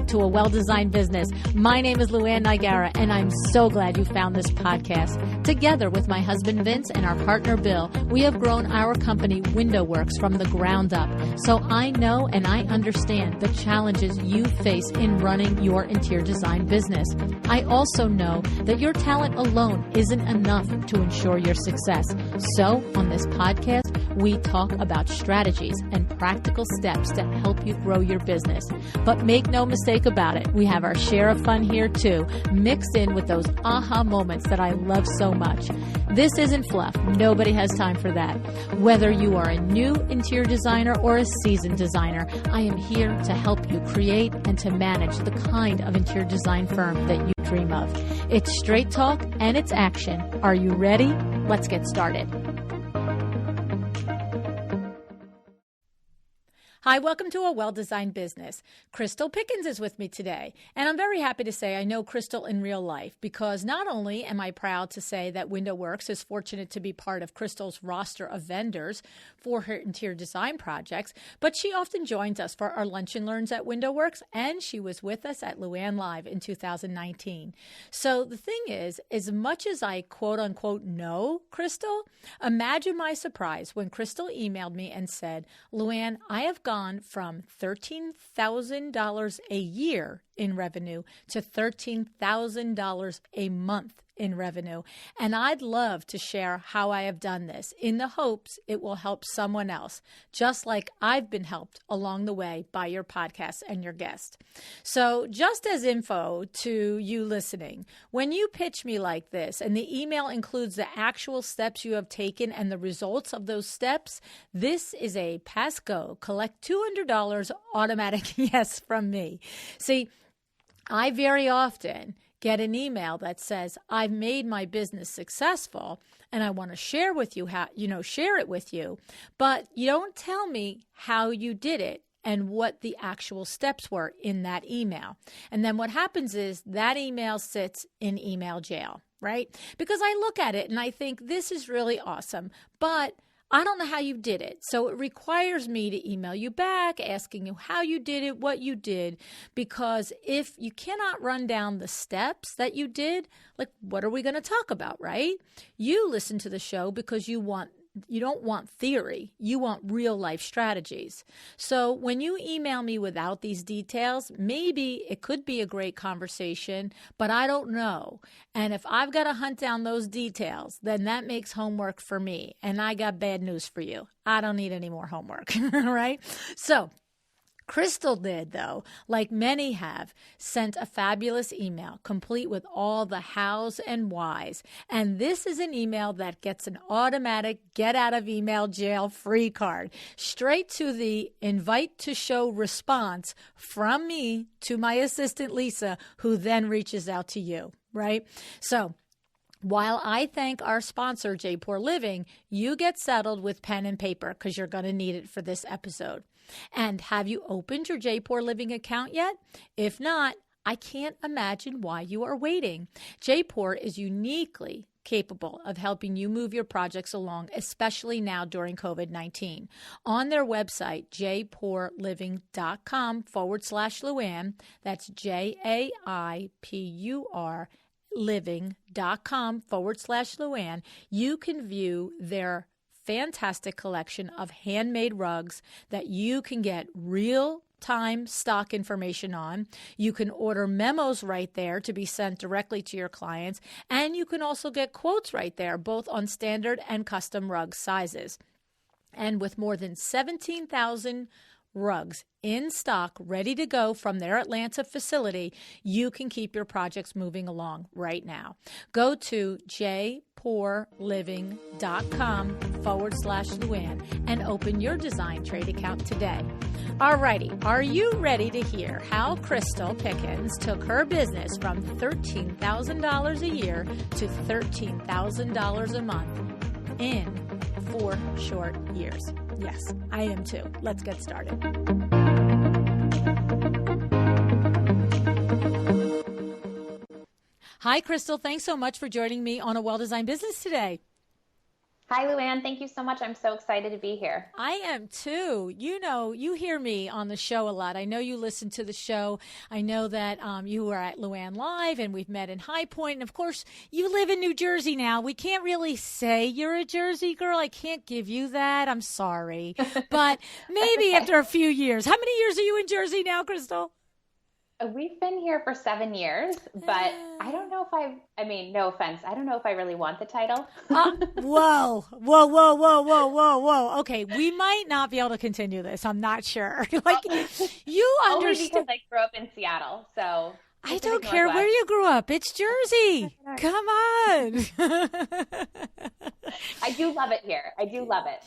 to A Well-Designed Business. My name is Luann Nigara, and I'm so glad you found this podcast. Together with my husband Vince and our partner Bill, we have grown our company WindowWorks from the ground up. So I know and I understand the challenges you face in running your interior design business. I also know that your talent alone isn't enough to ensure your success. So on this podcast, we talk about strategies and practical steps to help you grow your business. But make no mistake about it, we have our share of fun here too, mixed in with those aha moments that I love so much. This isn't fluff. Nobody has time for that. Whether you are a new interior designer or a seasoned designer, I am here to help you create and to manage the kind of interior design firm that you dream of. It's straight talk and it's action. Are you ready? Let's get started. Hi, welcome to A Well-Designed Business. Crystal Pickens is with me today, and I'm very happy to say I know Crystal in real life because not only am I proud to say that WindowWorks is fortunate to be part of Crystal's roster of vendors for her interior design projects, but she often joins us for our lunch and learns at WindowWorks, and she was with us at Luann Live in 2019. So the thing is, as much as I quote-unquote know Crystal, imagine my surprise when Crystal emailed me and said, Luann, I have gone from $13,000 a year in revenue to $13,000 a month in revenue. And I'd love to share how I have done this in the hopes it will help someone else, just like I've been helped along the way by your podcast and your guest. So just as info to you listening, when you pitch me like this and the email includes the actual steps you have taken and the results of those steps, this is a pass go, collect $200 automatic yes from me. See, I very often get an email that says, I've made my business successful and I want to share with you share it with you, but you don't tell me how you did it and what the actual steps were in that email. And then what happens is that email sits in email jail, right? Because I look at it and I think this is really awesome, but I don't know how you did it. So it requires me to email you back, asking you how you did it, what you did, because if you cannot run down the steps that you did, like what are we going to talk about, right? You listen to the show because you don't want theory. You want real life strategies. So when you email me without these details, maybe it could be a great conversation, but I don't know. And if I've got to hunt down those details, then that makes homework for me. And I got bad news for you. I don't need any more homework, right? So Crystal did, though, like many have, sent a fabulous email complete with all the hows and whys. And this is an email that gets an automatic get out of email jail free card straight to the invite to show response from me to my assistant, Lisa, who then reaches out to you, right? So while I thank our sponsor, J-Pour Living, you get settled with pen and paper because you're going to need it for this episode. And have you opened your J-Pour Living account yet? If not, I can't imagine why you are waiting. J-Pour is uniquely capable of helping you move your projects along, especially now during COVID-19. On their website, jaypourliving.com/Luann, that's JAIPUR living.com/Luann, you can view their fantastic collection of handmade rugs that you can get real-time stock information on. You can order memos right there to be sent directly to your clients, and you can also get quotes right there, both on standard and custom rug sizes. And with more than 17,000 rugs in stock, ready to go from their Atlanta facility, you can keep your projects moving along right now. Go to jaypourliving.com/Luann and open your design trade account today. Alrighty, are you ready to hear how Crystal Pickens took her business from $13,000 a year to $13,000 a month in 4 short years? Yes, I am too. Let's get started. Hi, Crystal. Thanks so much for joining me on A Well-Designed Business today. Hi, Luann. Thank you so much. I'm so excited to be here. I am too. You know, you hear me on the show a lot. I know you listen to the show. I know that you were at Luann Live and we've met in High Point. And of course, you live in New Jersey now. We can't really say you're a Jersey girl. I can't give you that. I'm sorry. But maybe Okay. after a few years. How many years are you in Jersey now, Crystal? We've been here for 7 years, but I don't know if I mean, no offense, I don't know if I really want the title. Whoa, whoa, whoa, whoa, whoa, whoa, whoa. Okay, we might not be able to continue this. I'm not sure. Like, you Only because understand. I grew up in Seattle, so I Pacific don't care where Northwest. you grew up. It's Jersey. Come on. I do love it here. I do love it.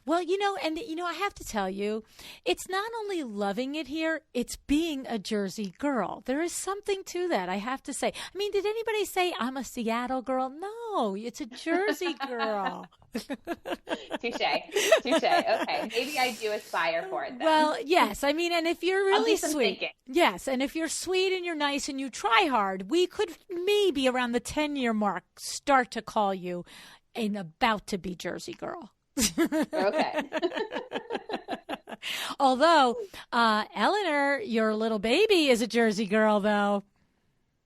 Well, I have to tell you, it's not only loving it here, it's being a Jersey girl. There is something to that, I have to say. I mean, did anybody say I'm a Seattle girl? No, it's a Jersey girl. Touche. Touche. Okay. Maybe I do aspire for it then. Well, yes. I mean, and if you're I'll really do some sweet, thinking. yes. And if you're sweet and you're nice and you try hard, we could maybe around the 10-year mark start to call you an about to be Jersey girl. Okay. Although, Eleanor, your little baby is a Jersey girl, though.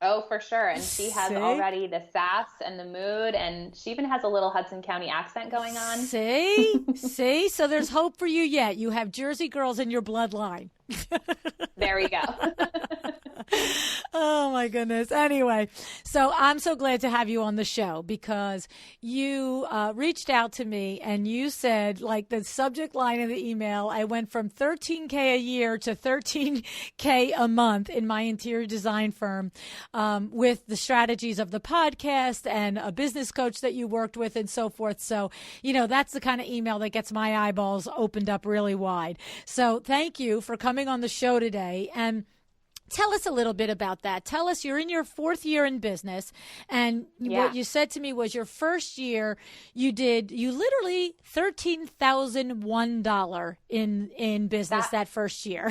Oh, for sure. And she has See? already the sass and the mood, and she even has a little Hudson County accent going on. See? So there's hope for you yet. You have Jersey girls in your bloodline. There we go. Oh my goodness. Anyway, so I'm so glad to have you on the show because you reached out to me and you said, like the subject line of the email, I went from 13K a year to 13K a month in my interior design firm with the strategies of the podcast and a business coach that you worked with and so forth. So, that's the kind of email that gets my eyeballs opened up really wide. So thank you for coming on the show today. And tell us a little bit about that. Tell us, you're in your 4th year in business, and Yeah. what you said to me was your first year you literally $13,001 in business that first year.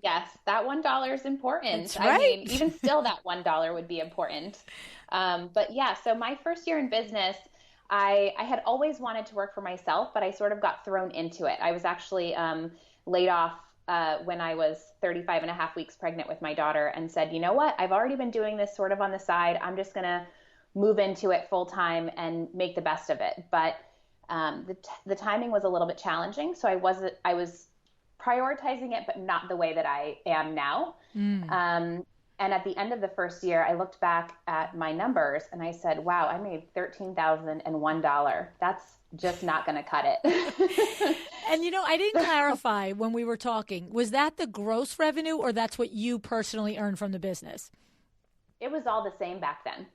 Yes, that $1 is important. That's I right. mean, even still, that $1 would be important. But yeah, so my first year in business, I had always wanted to work for myself, but I sort of got thrown into it. I was actually laid off when I was 35 and a half weeks pregnant with my daughter and said, you know what? I've already been doing this sort of on the side. I'm just going to move into it full time and make the best of it. But the timing was a little bit challenging. So I was prioritizing it, but not the way that I am now. And at the end of the first year, I looked back at my numbers and I said, wow, I made $13,001. That's just not going to cut it. And I didn't clarify when we were talking. Was that the gross revenue or that's what you personally earned from the business? It was all the same back then.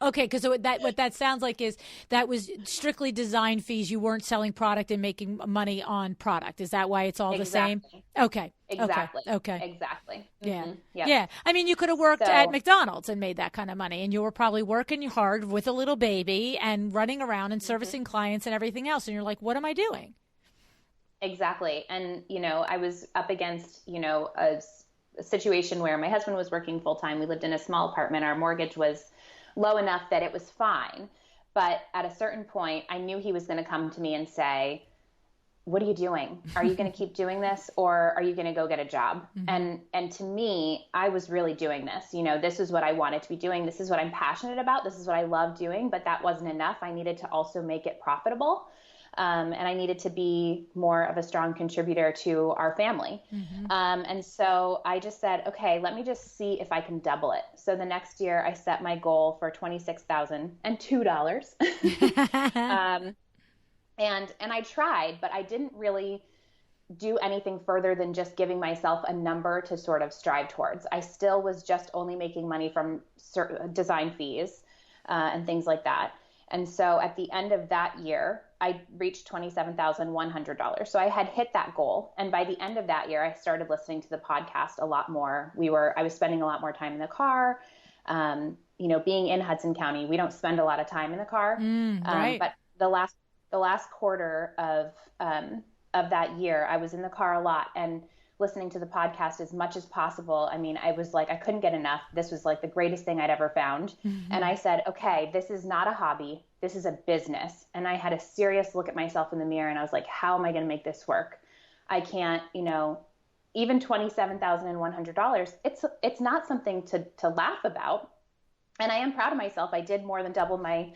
Okay, because what that sounds like is that was strictly design fees. You weren't selling product and making money on product. Is that why it's all the same? Okay. Exactly. Okay. Exactly. Yeah. Yep. Yeah. I mean, you could have worked So, at McDonald's and made that kind of money, and you were probably working hard with a little baby and running around and servicing clients and everything else. And you're like, what am I doing? exactly. And, I was up against, a situation where my husband was working full time. We lived in a small apartment. Our mortgage was low enough that it was fine. But at a certain point, I knew he was going to come to me and say, what are you doing? Are you going to keep doing this, or are you going to go get a job? And to me, I was really doing this. This is what I wanted to be doing. This is what I'm passionate about. This is what I love doing, but that wasn't enough. I needed to also make it profitable. And I needed to be more of a strong contributor to our family. And so I just said, okay, let me just see if I can double it. So the next year I set my goal for $26,002. And I tried, but I didn't really do anything further than just giving myself a number to sort of strive towards. I still was just only making money from design fees and things like that. And so at the end of that year, I reached $27,100. So I had hit that goal. And by the end of that year, I started listening to the podcast a lot more. I was spending a lot more time in the car. Being in Hudson County, we don't spend a lot of time in the car. Right. But the last quarter of that year, I was in the car a lot. And listening to the podcast as much as possible. I mean, I was like, I couldn't get enough. This was like the greatest thing I'd ever found. Mm-hmm. And I said, okay, this is not a hobby. This is a business. And I had a serious look at myself in the mirror, and I was like, how am I going to make this work? I can't, even $27,100, it's not something to laugh about. And I am proud of myself. I did more than double my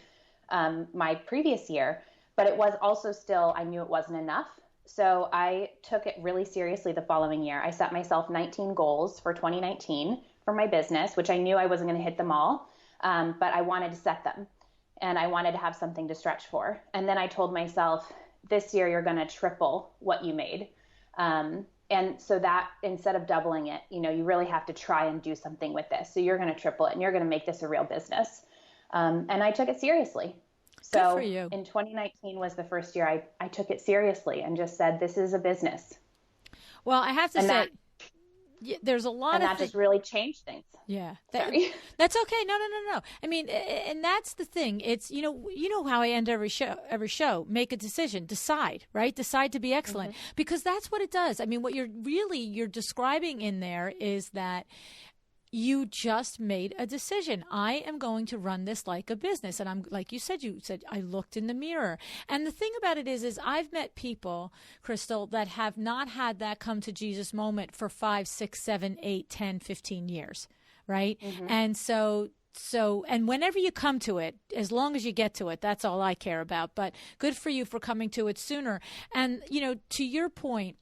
previous year, but it was also still, I knew it wasn't enough. So I took it really seriously the following year. I set myself 19 goals for 2019 for my business, which I knew I wasn't going to hit them all, but I wanted to set them, and I wanted to have something to stretch for. And then I told myself, this year you're going to triple what you made. And so that instead of doubling it, you really have to try and do something with this. So you're going to triple it, and you're going to make this a real business. And I took it seriously. So in 2019 was the first year I took it seriously and just said, this is a business. Well, I have to say, there's a lot and that just really changed things. Yeah. Sorry. That's okay. No. I mean, and that's the thing. It's, you know how I end every show, make a decision, decide, right? Decide to be excellent, mm-hmm. because that's what it does. I mean, what you're describing in there is that you just made a decision. I am going to run this like a business. And I'm, like you said, I looked in the mirror. And the thing about it is I've met people, Crystal, that have not had that come to Jesus moment for 5, 6, 7, 8, 10, 15 years. Right. Mm-hmm. And so, and whenever you come to it, as long as you get to it, that's all I care about. But good for you for coming to it sooner. And, to your point,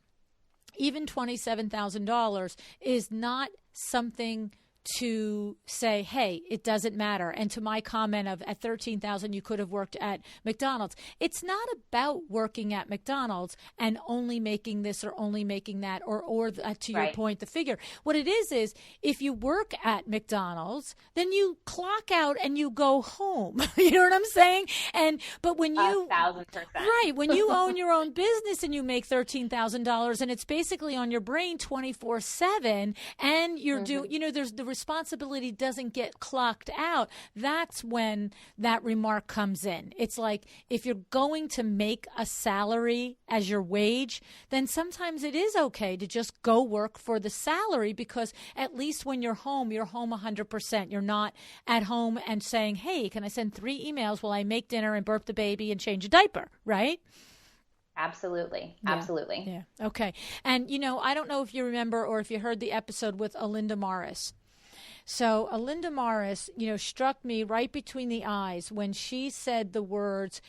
even $27,000 is not something to say, hey, it doesn't matter. And to my comment of at $13,000, you could have worked at McDonald's. It's not about working at McDonald's and only making this or only making that, or to your point, the figure. What it is if you work at McDonald's, then you clock out and you go home. You know what I'm saying? But when you 1,000%. Right, when you own your own business and you make $13,000 and it's basically on your brain 24/7, and you're mm-hmm. There's the responsibility doesn't get clocked out, that's when that remark comes in. It's like, if you're going to make a salary as your wage, then sometimes it is okay to just go work for the salary, because at least when you're home 100%. You're not at home and saying, hey, can I send 3 emails while I make dinner and burp the baby and change a diaper, right? Absolutely. Absolutely. Yeah. Okay. And, I don't know if you remember or if you heard the episode with Alinda Morris. So Alinda Morris, struck me right between the eyes when she said the words,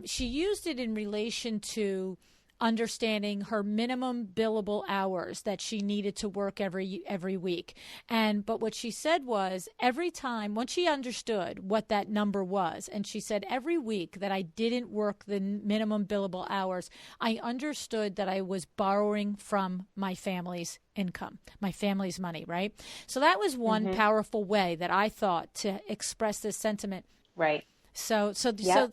she used it in relation to understanding her minimum billable hours that she needed to work every week. But what she said was, every time, once she understood what that number was, and she said, every week that I didn't work the minimum billable hours, I understood that I was borrowing from my family's income, my family's money, right? So that was one mm-hmm. powerful way that I thought to express this sentiment. Right. So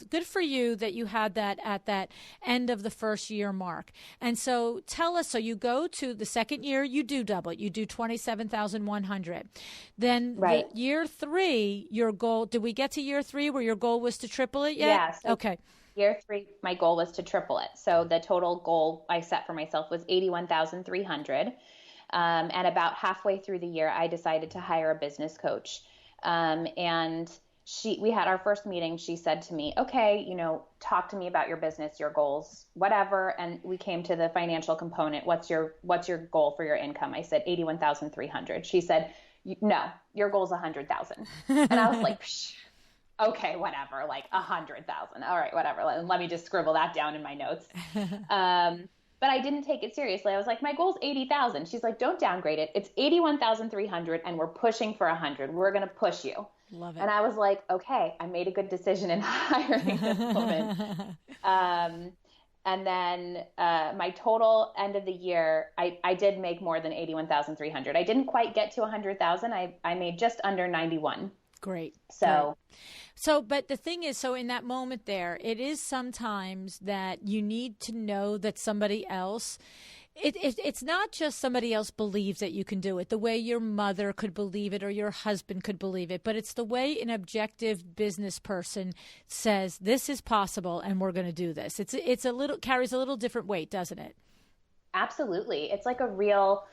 good for you that you had that at that end of the first year mark. And so tell us, so you go to the second year, you do double it. You do 27,100. Then year 3, your goal, did we get to year 3 where your goal was to triple it yet? Yes. Yeah, so okay. Year 3, my goal was to triple it. So the total goal I set for myself was 81,300. And about halfway through the year, I decided to hire a business coach. And we had our first meeting. She said to me, okay, talk to me about your business, your goals, whatever. And we came to the financial component. What's your goal for your income? I said 81,300. She said, no, your goal's 100,000. And I was like, okay, whatever, like 100,000. All right, whatever. Let me just scribble that down in my notes. But I didn't take it seriously. I was like, my goal's 80,000. She's like, don't downgrade it. It's 81,300 and we're pushing for 100. We're going to push you. Love it. And I was like, okay, I made a good decision in hiring this woman. And then my total end of the year, I did make more than 81,300. I didn't quite get to 100,000. I made just under 91. Great. So, but the thing is, in that moment there, it is sometimes that you need to know that somebody else, it's not just somebody else believes that you can do it, the way your mother could believe it or your husband could believe it, but it's the way an objective business person says, this is possible and we're going to do this. It's carries a little different weight, doesn't it? Absolutely. It's like a real,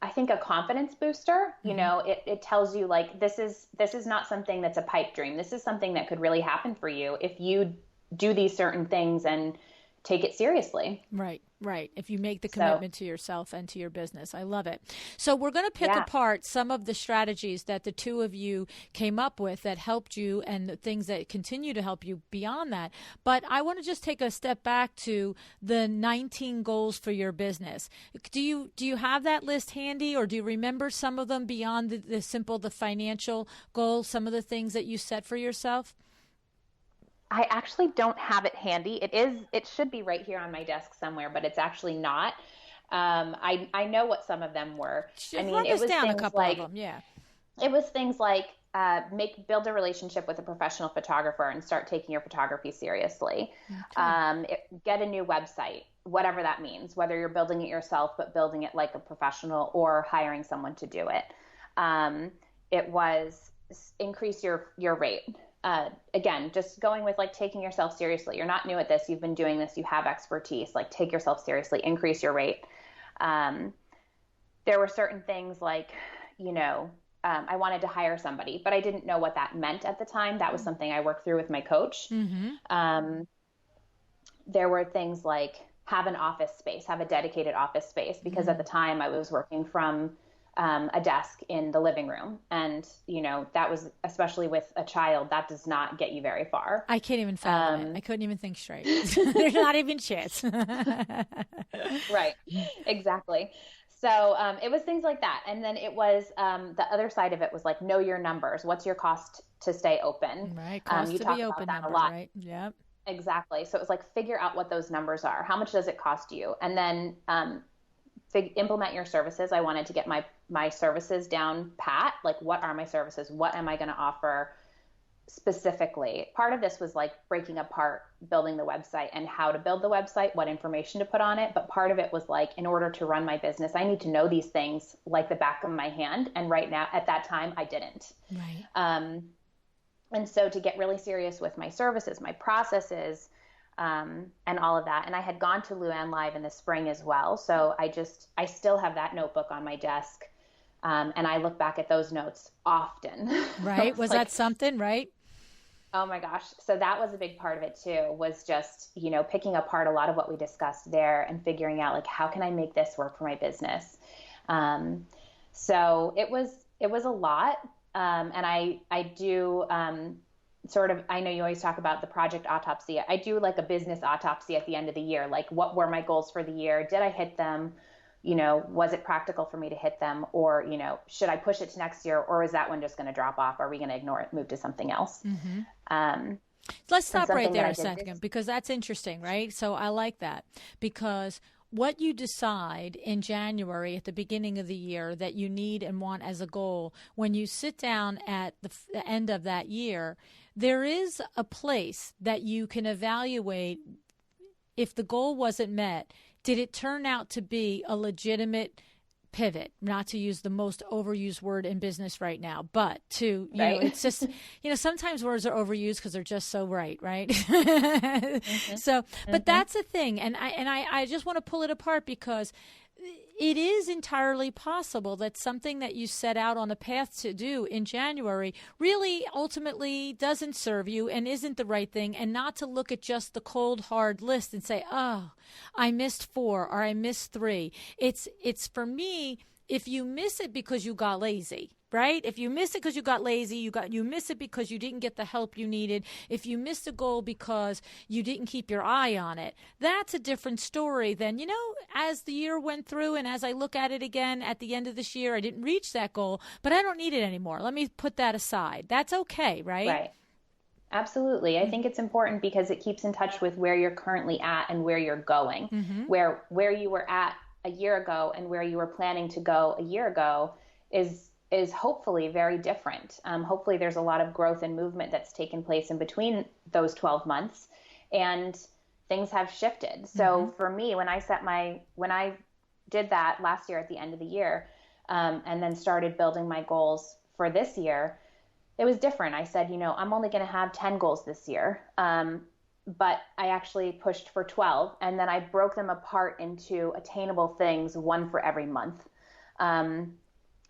I think, a confidence booster. You Mm-hmm. know, it tells you like this is not something that's a pipe dream. This is something that could really happen for you if you do these certain things and take it seriously. Right, right. If you make the So, commitment to yourself and to your business. I love it. So, we're going to pick yeah. apart some of the strategies that the two of you came up with that helped you and the things that continue to help you beyond that. But I want to just take a step back to the 19 goals for your business. Do you have that list handy, or do you remember some of them beyond the financial goals, some of the things that you set for yourself? I actually don't have it handy. It should be right here on my desk somewhere, but it's actually not. I know what some of them were. I Just mean, run us down a couple of them. Yeah. it was things like build a relationship with a professional photographer and start taking your photography seriously. Okay. Get a new website, whatever that means, whether you're building it yourself, but building it like a professional or hiring someone to do it. It was increase your rate. Again, just going with like taking yourself seriously. You're not new at this. You've been doing this. You have expertise. Like take yourself seriously, increase your rate. Um, there were certain things like, you know, I wanted to hire somebody, but I didn't know what that meant at the time. That was something I worked through with my coach. Mm-hmm. There were things like have an office space, have a dedicated office space, because at the time I was working from a desk in the living room. And, you know, that was, especially with a child, that does not get you very far. I can't even fathom it. I couldn't even think straight. There's not even chance. Right. Exactly. So it was things like that. And then it was the other side of it was like, know your numbers. What's your cost to stay open? Right. Cost You to talk be about open that a number, lot. right? Yep. Exactly. So it was like, figure out what those numbers are. How much does it cost you? And then implement your services. I wanted to get my services down pat. Like, what are my services? What am I going to offer specifically? Part of this was like breaking apart building the website and how to build the website, what information to put on it. But part of it was like, in order to run my business, I need to know these things like the back of my hand. And right now, at that time, I didn't. Right. And so to get really serious with my services, my processes, and all of that. And I had gone to Luann Live in the spring as well. So I still have that notebook on my desk. And I look back at those notes often. Right. Was like, that something, right? oh my gosh. So that was a big part of it too, was just, you know, picking apart a lot of what we discussed there and figuring out like, how can I make this work for my business? So it was a lot. And I do, sort of, I know you always talk about the project autopsy. I do like a business autopsy at the end of the year. Like, what were my goals for the year? Did I hit them? You know, was it practical for me to hit them? Or, you know, should I push it to next year? Or is that one just going to drop off? Are we going to ignore it, move to something else? Mm-hmm. Let's stop right there a second, because that's interesting, right? So I like that, because what you decide in January at the beginning of the year that you need and want as a goal, when you sit down at the end of that year, there is a place that you can evaluate if the goal wasn't met. Did it turn out to be a legitimate pivot? Not to use the most overused word in business right now, but to, you know, it's just, you know, sometimes words are overused because they're just so right? Mm-hmm. So, but that's the thing. And I just want to pull it apart, because it is entirely possible that something that you set out on a path to do in January really ultimately doesn't serve you and isn't the right thing, and not to look at just the cold, hard list and say, oh, I missed 4 or I missed 3. It's for me, if you miss it because you got lazy, right? If you miss it because you got lazy, you miss it because you didn't get the help you needed. If you missed a goal because you didn't keep your eye on it, that's a different story than, you know, as the year went through and as I look at it again at the end of this year, I didn't reach that goal, but I don't need it anymore. Let me put that aside. That's okay, right? Right. Absolutely. I think it's important because it keeps in touch with where you're currently at and where you're going. Where you were at a year ago and where you were planning to go a year ago is hopefully very different. Hopefully there's a lot of growth and movement that's taken place in between those 12 months, and things have shifted. So for me, when I did that last year at the end of the year, and then started building my goals for this year, it was different. I said, you know, I'm only going to have 10 goals this year. but I actually pushed for 12, and then I broke them apart into attainable things, one for every month. Um,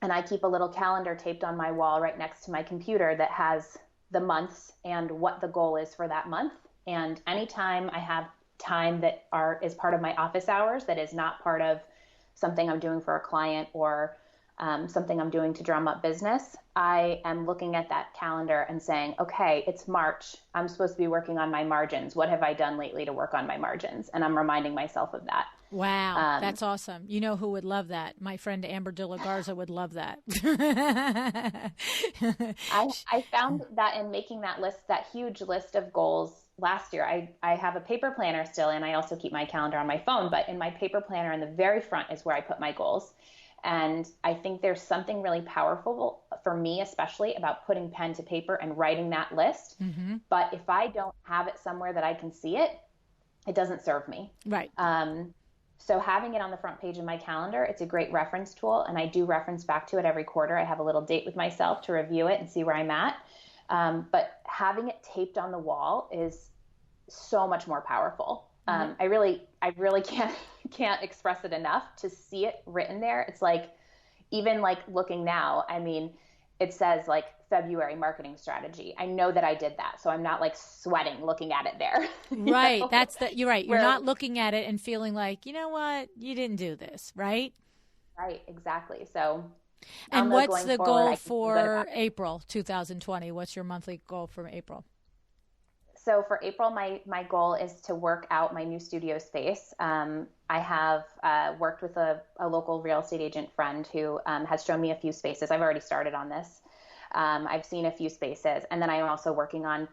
and I keep a little calendar taped on my wall right next to my computer that has the months and what the goal is for that month. And anytime I have time that is part of my office hours, that is not part of something I'm doing for a client or something I'm doing to drum up business, I am looking at that calendar and saying, okay, it's March. I'm supposed to be working on my margins. What have I done lately to work on my margins? And I'm reminding myself of that. Wow, that's awesome. You know who would love that? My friend Amber De La Garza would love that. I found that in making that list, that huge list of goals last year, I have a paper planner still, and I also keep my calendar on my phone, but in my paper planner in the very front is where I put my goals. And I think there's something really powerful for me, especially about putting pen to paper and writing that list. Mm-hmm. But if I don't have it somewhere that I can see it, it doesn't serve me. Right. So having it on the front page of my calendar, it's a great reference tool. And I do reference back to it every quarter. I have a little date with myself to review it and see where I'm at. But having it taped on the wall is so much more powerful. I really can't express it enough to see it written there. It's like, even like looking now, I mean, it says like February marketing strategy. I know that I did that. So I'm not like sweating looking at it there. Right. Know? You're right. You're not looking at it and feeling like, you know what, you didn't do this. Right. Right. Exactly. So. And what's the goal for April 2020? What's your monthly goal for April? So for April, my goal is to work out my new studio space. I have worked with a local real estate agent friend who has shown me a few spaces. I've already started on this. I've seen a few spaces. And then I'm also working on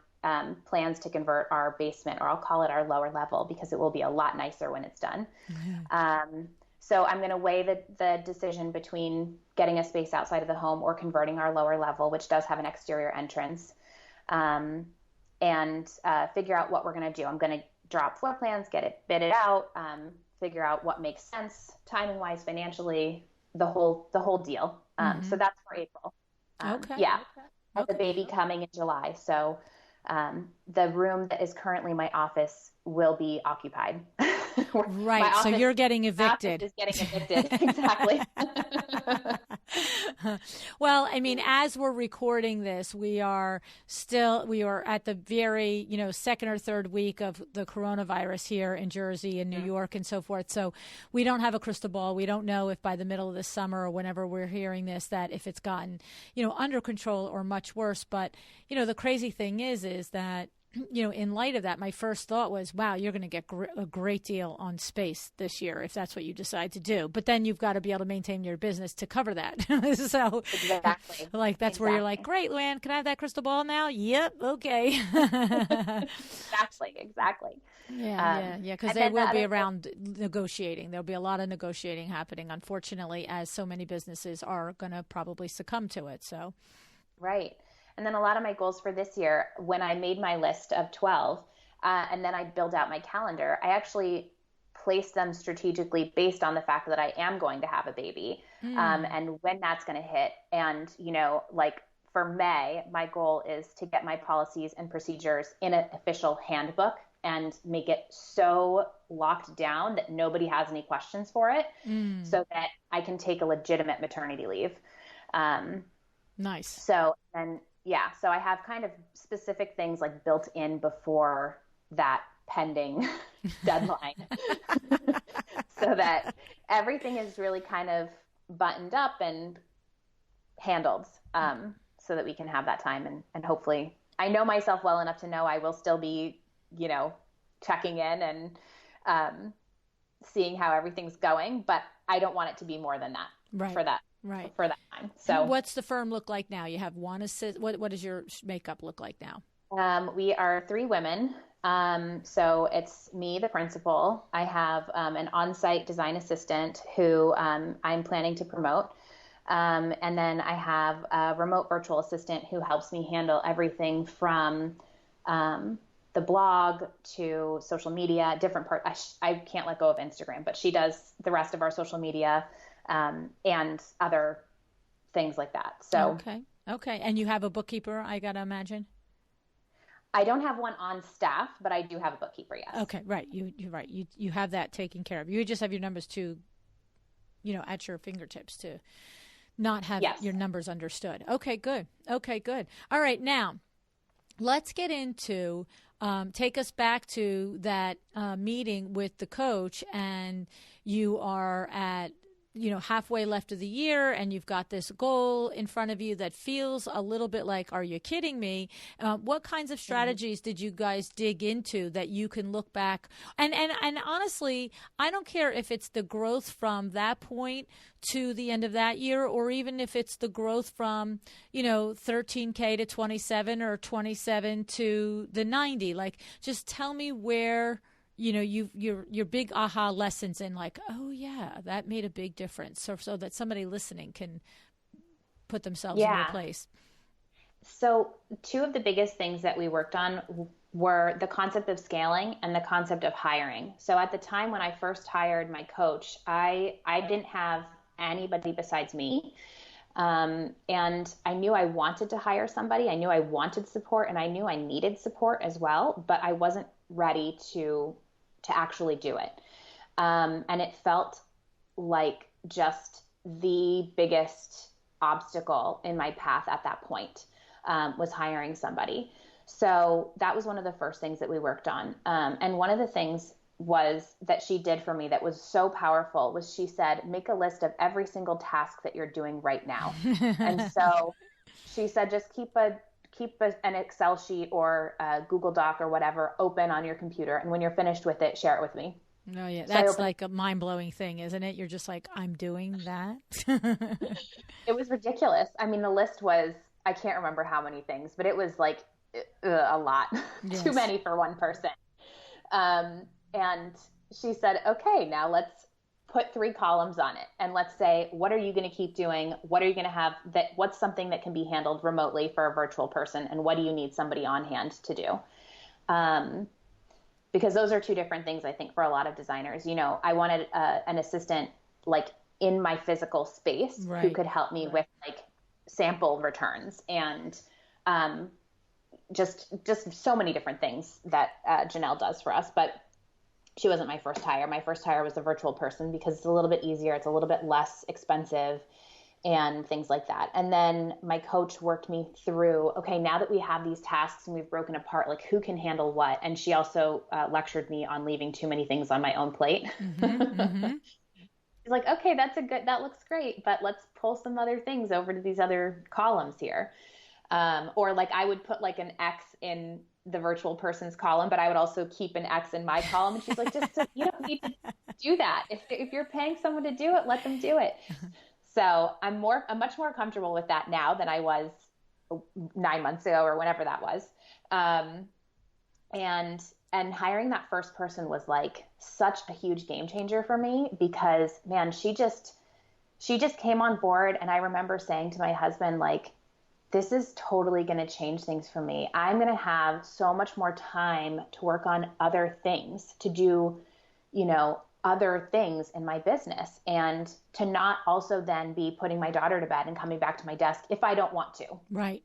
plans to convert our basement, or I'll call it our lower level, because it will be a lot nicer when it's done. Mm-hmm. So I'm going to weigh the decision between getting a space outside of the home or converting our lower level, which does have an exterior entrance. And figure out what we're going to do. I'm going to draw up floor plans, get it bidded out, figure out what makes sense, timing-wise, financially, the whole deal. Mm-hmm. So that's for April. Okay. Yeah. Okay. The baby coming in July. So the room that is currently my office will be occupied. Right. So you're getting evicted. Is getting evicted. Exactly. Well, I mean, as we're recording this, we are at the very, second or third week of the coronavirus here in Jersey and New York and so forth. So we don't have a crystal ball. We don't know if by the middle of the summer or whenever we're hearing this, that if it's gotten, under control or much worse. But, the crazy thing is that, in light of that, my first thought was, wow, you're going to get a great deal on space this year if that's what you decide to do. But then you've got to be able to maintain your business to cover that. So exactly. Like, that's where you're like, great, Luann, can I have that crystal ball now? Yep. Okay. Exactly. Yeah. Because they will be around negotiating. There'll be a lot of negotiating happening, unfortunately, as so many businesses are going to probably succumb to it. So. Right. And then a lot of my goals for this year, when I made my list of 12, and then I build out my calendar, I actually placed them strategically based on the fact that I am going to have a baby, and when that's going to hit. And, like for May, my goal is to get my policies and procedures in an official handbook and make it so locked down that nobody has any questions for it, so that I can take a legitimate maternity leave. Nice. So so I have kind of specific things like built in before that pending deadline so that everything is really kind of buttoned up and handled, so that we can have that time. And hopefully I know myself well enough to know I will still be, checking in and seeing how everything's going, but I don't want it to be more than that for that. Right. For that time. So what's the firm look like now? You have one assist. What does your makeup look like now? We are 3 women. So it's me, the principal. I have an on-site design assistant who I'm planning to promote. And then I have a remote virtual assistant who helps me handle everything from the blog to social media, different parts. I can't let go of Instagram, but she does the rest of our social media. And other things like that. So okay. And you have a bookkeeper, I gotta imagine. I don't have one on staff, but I do have a bookkeeper. Yes. Okay, right. You're right. You have that taken care of. You just have your numbers to, at your fingertips to not have Yes. your numbers understood. Okay, good. Okay, good. All right, now let's get into take us back to that meeting with the coach, and you are at halfway left of the year, and you've got this goal in front of you that feels a little bit like, are you kidding me? What kinds of strategies did you guys dig into that you can look back and honestly, I don't care if it's the growth from that point to the end of that year, or even if it's the growth from 13K to 27 or 27 to the 90. Like, just tell me where your big aha lessons in, like, oh yeah, that made a big difference, so that somebody listening can put themselves in your place. So two of the biggest things that we worked on were the concept of scaling and the concept of hiring. So at the time when I first hired my coach, I didn't have anybody besides me. And I knew I wanted to hire somebody. I knew I wanted support, and I knew I needed support as well, but I wasn't ready to actually do it. And it felt like just the biggest obstacle in my path at that point, was hiring somebody. So that was one of the first things that we worked on. And one of the things was that she did for me that was so powerful was she said, make a list of every single task that you're doing right now. And so she said, just keep an Excel sheet or a Google Doc or whatever open on your computer. And when you're finished with it, share it with me. Oh, yeah. That's like a mind-blowing thing, isn't it? You're just like, I'm doing that. It was ridiculous. I mean, the list was, I can't remember how many things, but it was like a lot. Yes. Too many for one person. And she said, okay, now let's put 3 columns on it. And let's say, what are you going to keep doing? What are you going to have what's something that can be handled remotely for a virtual person? And what do you need somebody on hand to do? Because those are 2 different things, I think, for a lot of designers. I wanted an assistant like in my physical space, right, who could help me with like sample returns and just so many different things that Janelle does for us. But she wasn't my first hire. My first hire was a virtual person because it's a little bit easier. It's a little bit less expensive and things like that. And then my coach worked me through, okay, now that we have these tasks and we've broken apart, like who can handle what? And she also lectured me on leaving too many things on my own plate. She's like, okay, that looks great, but let's pull some other things over to these other columns here. Or like I would put like an X in the virtual person's column, but I would also keep an X in my column. And she's like, you don't need to do that. If you're paying someone to do it, let them do it. So I'm much more comfortable with that now than I was 9 months ago or whenever that was. And hiring that first person was like such a huge game changer for me because, man, she just came on board. And I remember saying to my husband, like, this is totally going to change things for me. I'm going to have so much more time to work on other things, to do, other things in my business, and to not also then be putting my daughter to bed and coming back to my desk if I don't want to. Right.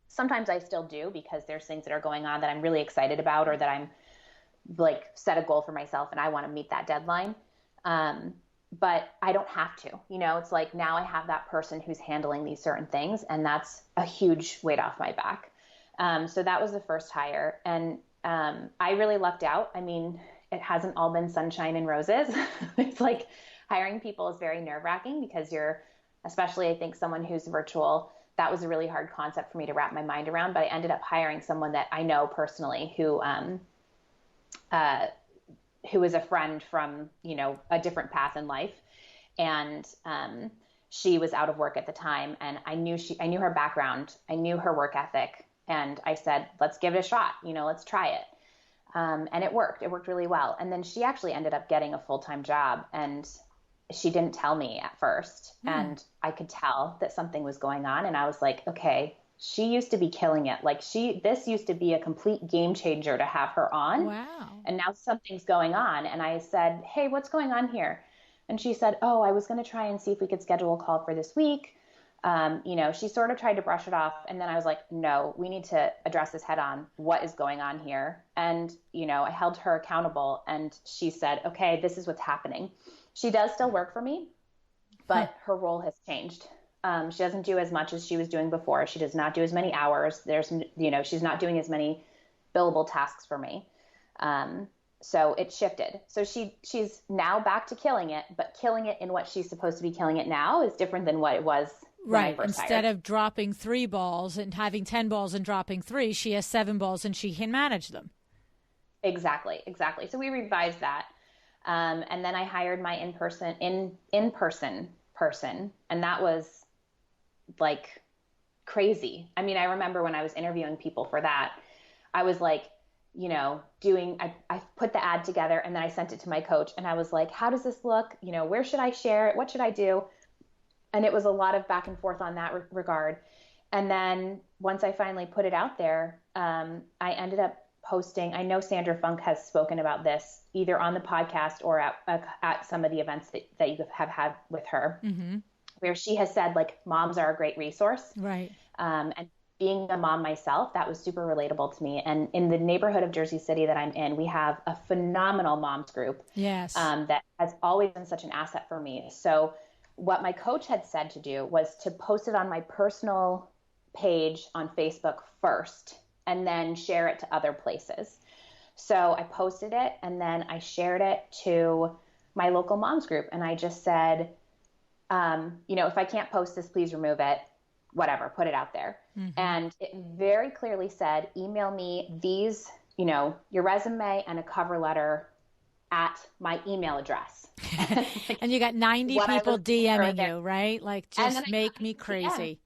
Sometimes I still do because there's things that are going on that I'm really excited about or that I'm like set a goal for myself and I want to meet that deadline. But I don't have to, it's like now I have that person who's handling these certain things, and that's a huge weight off my back. So that was the first hire. And I really lucked out. I mean, it hasn't all been sunshine and roses. It's like hiring people is very nerve-wracking because you're, especially I think someone who's virtual, that was a really hard concept for me to wrap my mind around. But I ended up hiring someone that I know personally who is a friend from, a different path in life. And she was out of work at the time, and I knew her background. I knew her work ethic. And I said, let's give it a shot. Let's try it. And it worked. It worked really well. And then she actually ended up getting a full-time job, and she didn't tell me at first. And I could tell that something was going on. And I was like, okay, she used to be killing it. Like this used to be a complete game changer to have her on. Wow. And now something's going on. And I said, hey, what's going on here? And she said, oh, I was going to try and see if we could schedule a call for this week. She sort of tried to brush it off. And then I was like, no, we need to address this head on. What is going on here? And, I held her accountable, and she said, okay, this is what's happening. She does still work for me, but her role has changed. She doesn't do as much as she was doing before. She does not do as many hours. She's not doing as many billable tasks for me. So it shifted. So she's now back to killing it, but killing it in what she's supposed to be killing it now is different than what it was when I first Instead hired. of dropping 3 balls and having 10 balls and dropping 3, she has 7 balls and she can manage them. Exactly. So we revised that. And then I hired my in-person person. And that was like crazy. I mean, I remember when I was interviewing people for that, I was like, I put the ad together and then I sent it to my coach and I was like, how does this look? Where should I share it? What should I do? And it was a lot of back and forth on that regard. And then once I finally put it out there, I ended up posting. I know Sandra Funk has spoken about this either on the podcast or at some of the events that you have had with her, where she has said, like, moms are a great resource. Right. And being a mom myself, that was super relatable to me. And in the neighborhood of Jersey City that I'm in, we have a phenomenal moms group. Yes. That has always been such an asset for me. So what my coach had said to do was to post it on my personal page on Facebook first, and then share it to other places. So I posted it, and then I shared it to my local moms group. And I just said, if I can't post this, please remove it. Whatever, put it out there. And it very clearly said, email me these, your resume and a cover letter at my email address. And you got 90 people DMing you, right? Like, just make me crazy.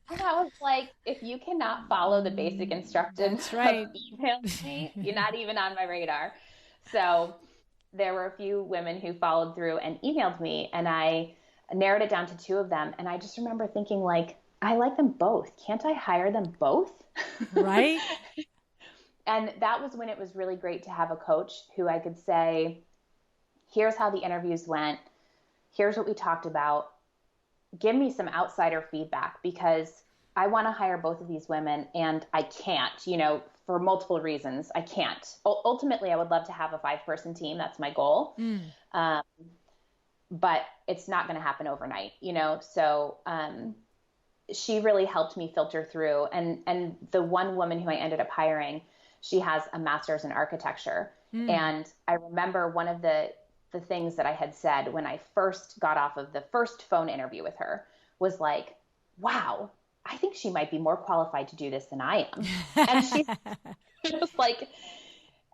And I was like, if you cannot follow the basic instructions, that's right. Email me, you're not even on my radar. So there were a few women who followed through and emailed me, and I narrowed it down to 2 of them. And I just remember thinking, like, I like them both. Can't I hire them both? Right. And that was when it was really great to have a coach who I could say, here's how the interviews went. Here's what we talked about. Give me some outsider feedback, because I want to hire both of these women and I can't, for multiple reasons. I can't. Ultimately, I would love to have a 5-person team. That's my goal. But it's not going to happen overnight, So she really helped me filter through. And the one woman who I ended up hiring, she has a master's in architecture. And I remember one of the things that I had said when I first got off of the first phone interview with her was like, wow, I think she might be more qualified to do this than I am. And she's just like,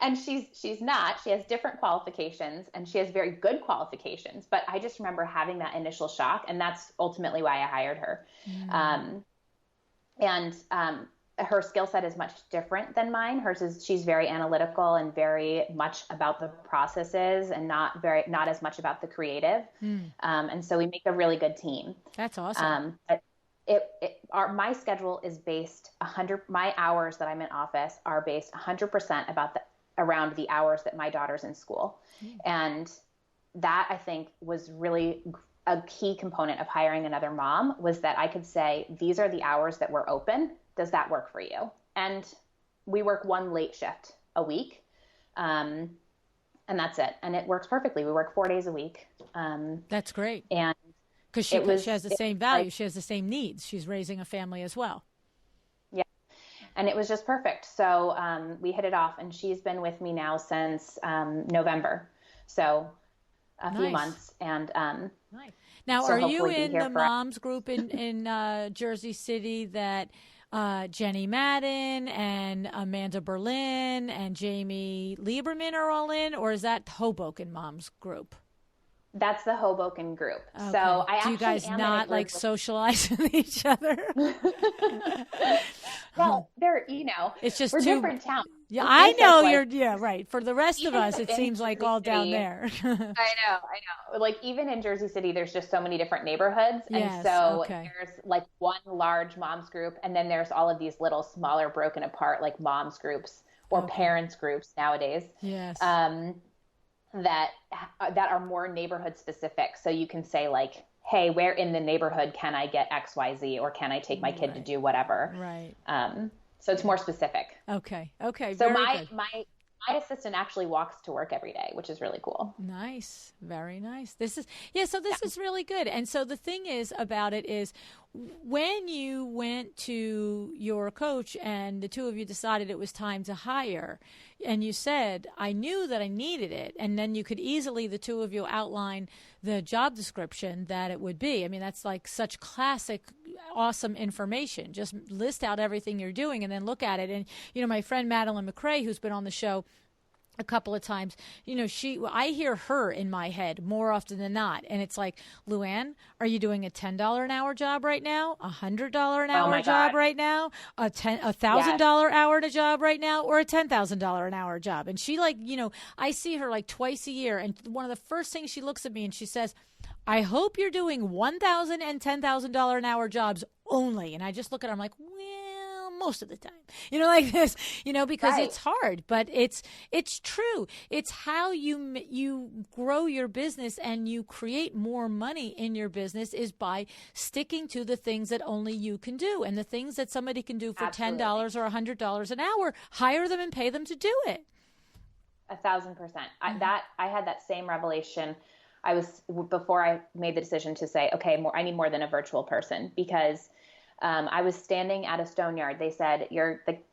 and she's not. She has different qualifications and she has very good qualifications. But I just remember having that initial shock, and that's ultimately why I hired her. Her skill set is much different than mine. She's very analytical and very much about the processes and not as much about the creative. And so we make a really good team. That's awesome. But my schedule is based my hours that I'm in office are based 100% around the hours that my daughter's in school. And that, I think, was really a key component of hiring another mom, was that I could say, these are the hours that we're open. Does that work for you? And we work 1 late shift a week. And that's it. And it works perfectly. We work 4 days a week. That's great. And because she has the same value. She has the same needs. She's raising a family as well. Yeah. And it was just perfect. So we hit it off, and she's been with me now since November. So a few months. And nice. Now, so are you in the moms group in Jersey City that Jenny Madden and Amanda Berlin and Jamie Lieberman are all in, or is that Hoboken Moms group? That's the Hoboken group. Okay. So do you guys not like socialize with each other? Well, it's just we're different towns. Yeah, I know right. For the rest of us, it seems like all down there. I know. Like, even in Jersey City, there's just so many different neighborhoods. And so there's like one large moms group, and then there's all of these little smaller broken apart like moms groups or parents groups nowadays. Yes. That are more neighborhood specific. So you can say, like, hey, where in the neighborhood can I get XYZ, or can I take my kid to do whatever? Right. So it's more specific. Okay. So Very good. my assistant actually walks to work every day, which is really cool. Nice. Very nice. So this is really good. And so the thing is about it is, when you went to your coach and the two of you decided it was time to hire, and you said, I knew that I needed it, and then you could easily, the two of you, outline the job description that it would be. I mean, that's like such classic, awesome information. Just list out everything you're doing and then look at it. And, my friend Madeline McRae, who's been on the show a couple of times, I hear her in my head more often than not. And it's like, Luann, are you doing a $10 an hour job right now? $100 an hour job right now? A $1,000 hour job right now? Or a $10,000 an hour job? And she I see her like twice a year. And one of the first things she looks at me and she says, I hope you're doing $1,000 and $10,000 an hour jobs only. And I just look at her, I'm like, well, most of the time, like this, because It's hard, but it's true. It's how you grow your business and you create more money in your business is by sticking to the things that only you can do, and the things that somebody can do for $10 or $100 an hour, hire them and pay them to do it. 1,000%. I had that same revelation. Before I made the decision to say, okay, I need more than a virtual person, because I was standing at a stone yard. They said,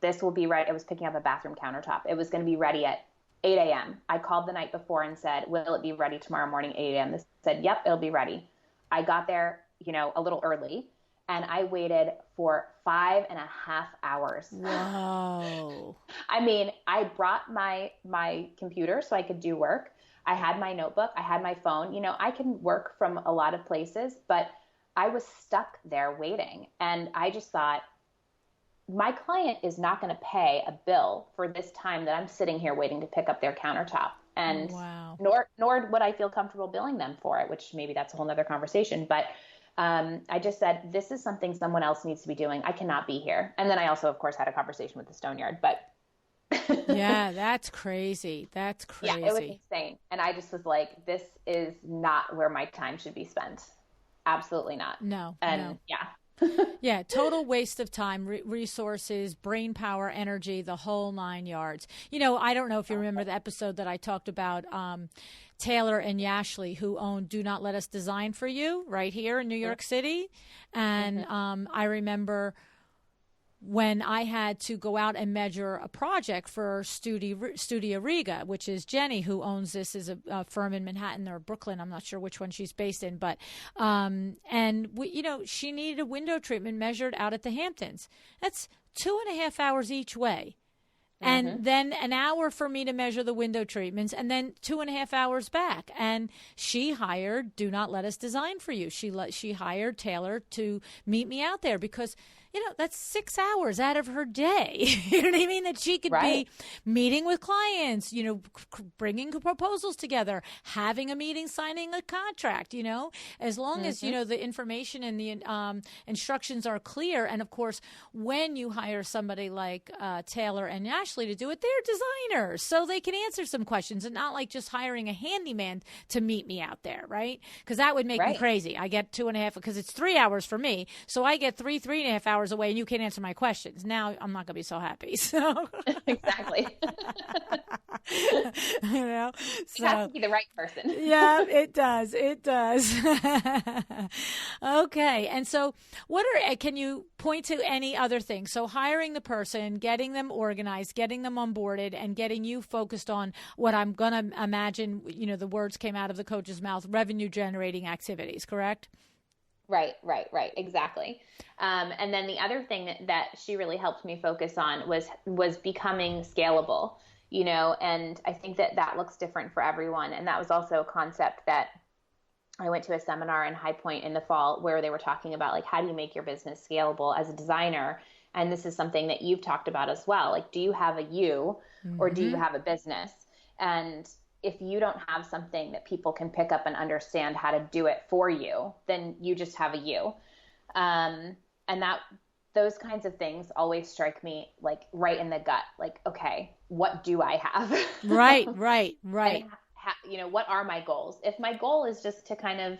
this will be ready. I was picking up a bathroom countertop. It was going to be ready at 8 a.m. I called the night before and said, will it be ready tomorrow morning, 8 a.m.? They said, yep, it'll be ready. I got there, a little early, and I waited for 5.5 hours. Wow. I mean, I brought my computer so I could do work. I had my notebook. I had my phone. I can work from a lot of places, but I was stuck there waiting. And I just thought, my client is not going to pay a bill for this time that I'm sitting here waiting to pick up their countertop. And nor would I feel comfortable billing them for it, which maybe that's a whole nother conversation. But I just said, this is something someone else needs to be doing. I cannot be here. And then I also, of course, had a conversation with the stone yard, but yeah, that's crazy. That's crazy. Yeah, it was insane. And I just was like, this is not where my time should be spent. Absolutely not. No. Yeah. Yeah, total waste of time, resources, brain power, energy, the whole 9 yards. I don't know if you remember the episode that I talked about Taylor and Yashley, who own Do Not Let Us Design for You right here in New York City. And I remember when I had to go out and measure a project for Studio Riga, which is Jenny, who owns this, is a firm in Manhattan or Brooklyn. I'm not sure which one she's based in, but and we, she needed a window treatment measured out at the Hamptons. That's 2.5 hours each way. And then an hour for me to measure the window treatments, and then 2.5 hours back. And she hired Do Not Let Us Design for You. She hired Taylor to meet me out there because, that's 6 hours out of her day. You know what I mean? That she could be meeting with clients, bringing proposals together, having a meeting, signing a contract, as long as, the information and the instructions are clear. And of course, when you hire somebody like Taylor and Ashley to do it, they're designers, so they can answer some questions, and not like just hiring a handyman to meet me out there, right? Because that would make me crazy. I get 2.5, because it's 3 hours for me, so I get 3.5 hours away, and you can't answer my questions. Now I'm not going to be so happy. So exactly. So it has to be the right person. Yeah, it does. It does. Okay. And so can you point to any other things? So hiring the person, getting them organized, getting them onboarded, and getting you focused on what I'm going to imagine, the words came out of the coach's mouth, revenue generating activities, correct? Right. Exactly. And then the other thing that she really helped me focus on was becoming scalable, and I think that looks different for everyone. And that was also a concept that I went to a seminar in High Point in the fall where they were talking about, like, how do you make your business scalable as a designer? And this is something that you've talked about as well. Like, do you have a you or do you have a business? And if you don't have something that people can pick up and understand how to do it for you, then you just have a you. And those kinds of things always strike me like right in the gut. Like, okay, what do I have? Right. And, what are my goals? If my goal is just to kind of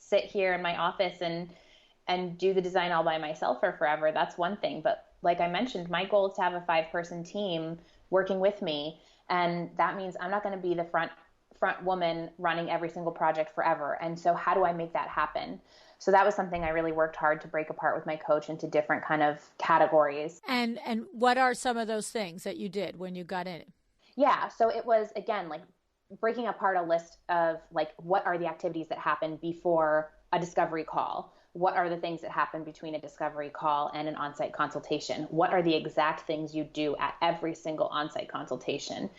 sit here in my office and do the design all by myself for forever. That's one thing. But like I mentioned, my goal is to have a 5-person team working with me. And that means I'm not going to be the front woman running every single project forever. And so how do I make that happen? So that was something I really worked hard to break apart with my coach into different kind of categories. And what are some of those things that you did when you got in? Yeah. So it was, again, like breaking apart a list of like, what are the activities that happen before a discovery call? What are the things that happen between a discovery call and an on-site consultation? What are the exact things you do at every single on-site consultation?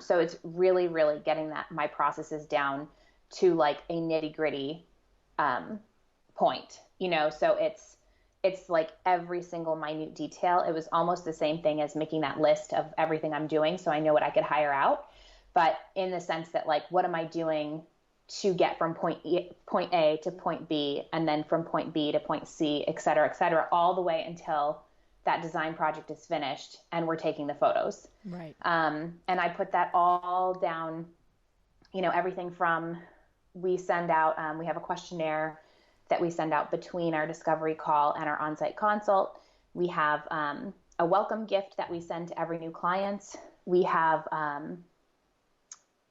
So it's really, really getting my processes down to like a nitty-gritty point, so it's like every single minute detail. It was almost the same thing as making that list of everything I'm doing so I know what I could hire out. But in the sense that like, what am I doing to get from point A to point B, and then from point B to point C, et cetera, all the way until that design project is finished and we're taking the photos. Right. And I put that all down, everything from we send out, we have a questionnaire that we send out between our discovery call and our on-site consult. We have a welcome gift that we send to every new client. We have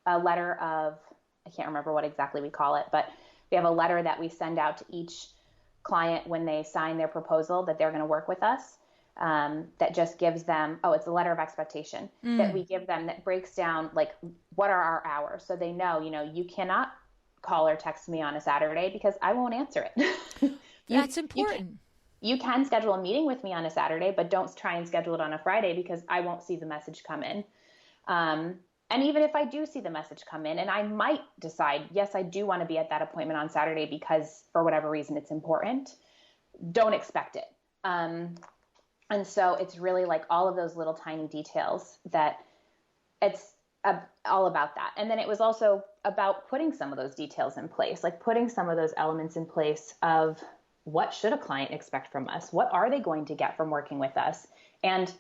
a letter of, I can't remember what exactly we call it, but we have a letter that we send out to each client when they sign their proposal that they're going to work with us. That just gives them, it's a letter of expectation that we give them that breaks down like what are our hours. So they know, you cannot call or text me on a Saturday because I won't answer it. That's important. You can schedule a meeting with me on a Saturday, but don't try and schedule it on a Friday because I won't see the message come in. And even if I do see the message come in and I might decide, yes, I do want to be at that appointment on Saturday because for whatever reason it's important, don't expect it. And so it's really like all of those little tiny details that it's all about that. And then it was also about putting some of those details in place, like putting some of those elements in place of what should a client expect from us? What are they going to get from working with us? And,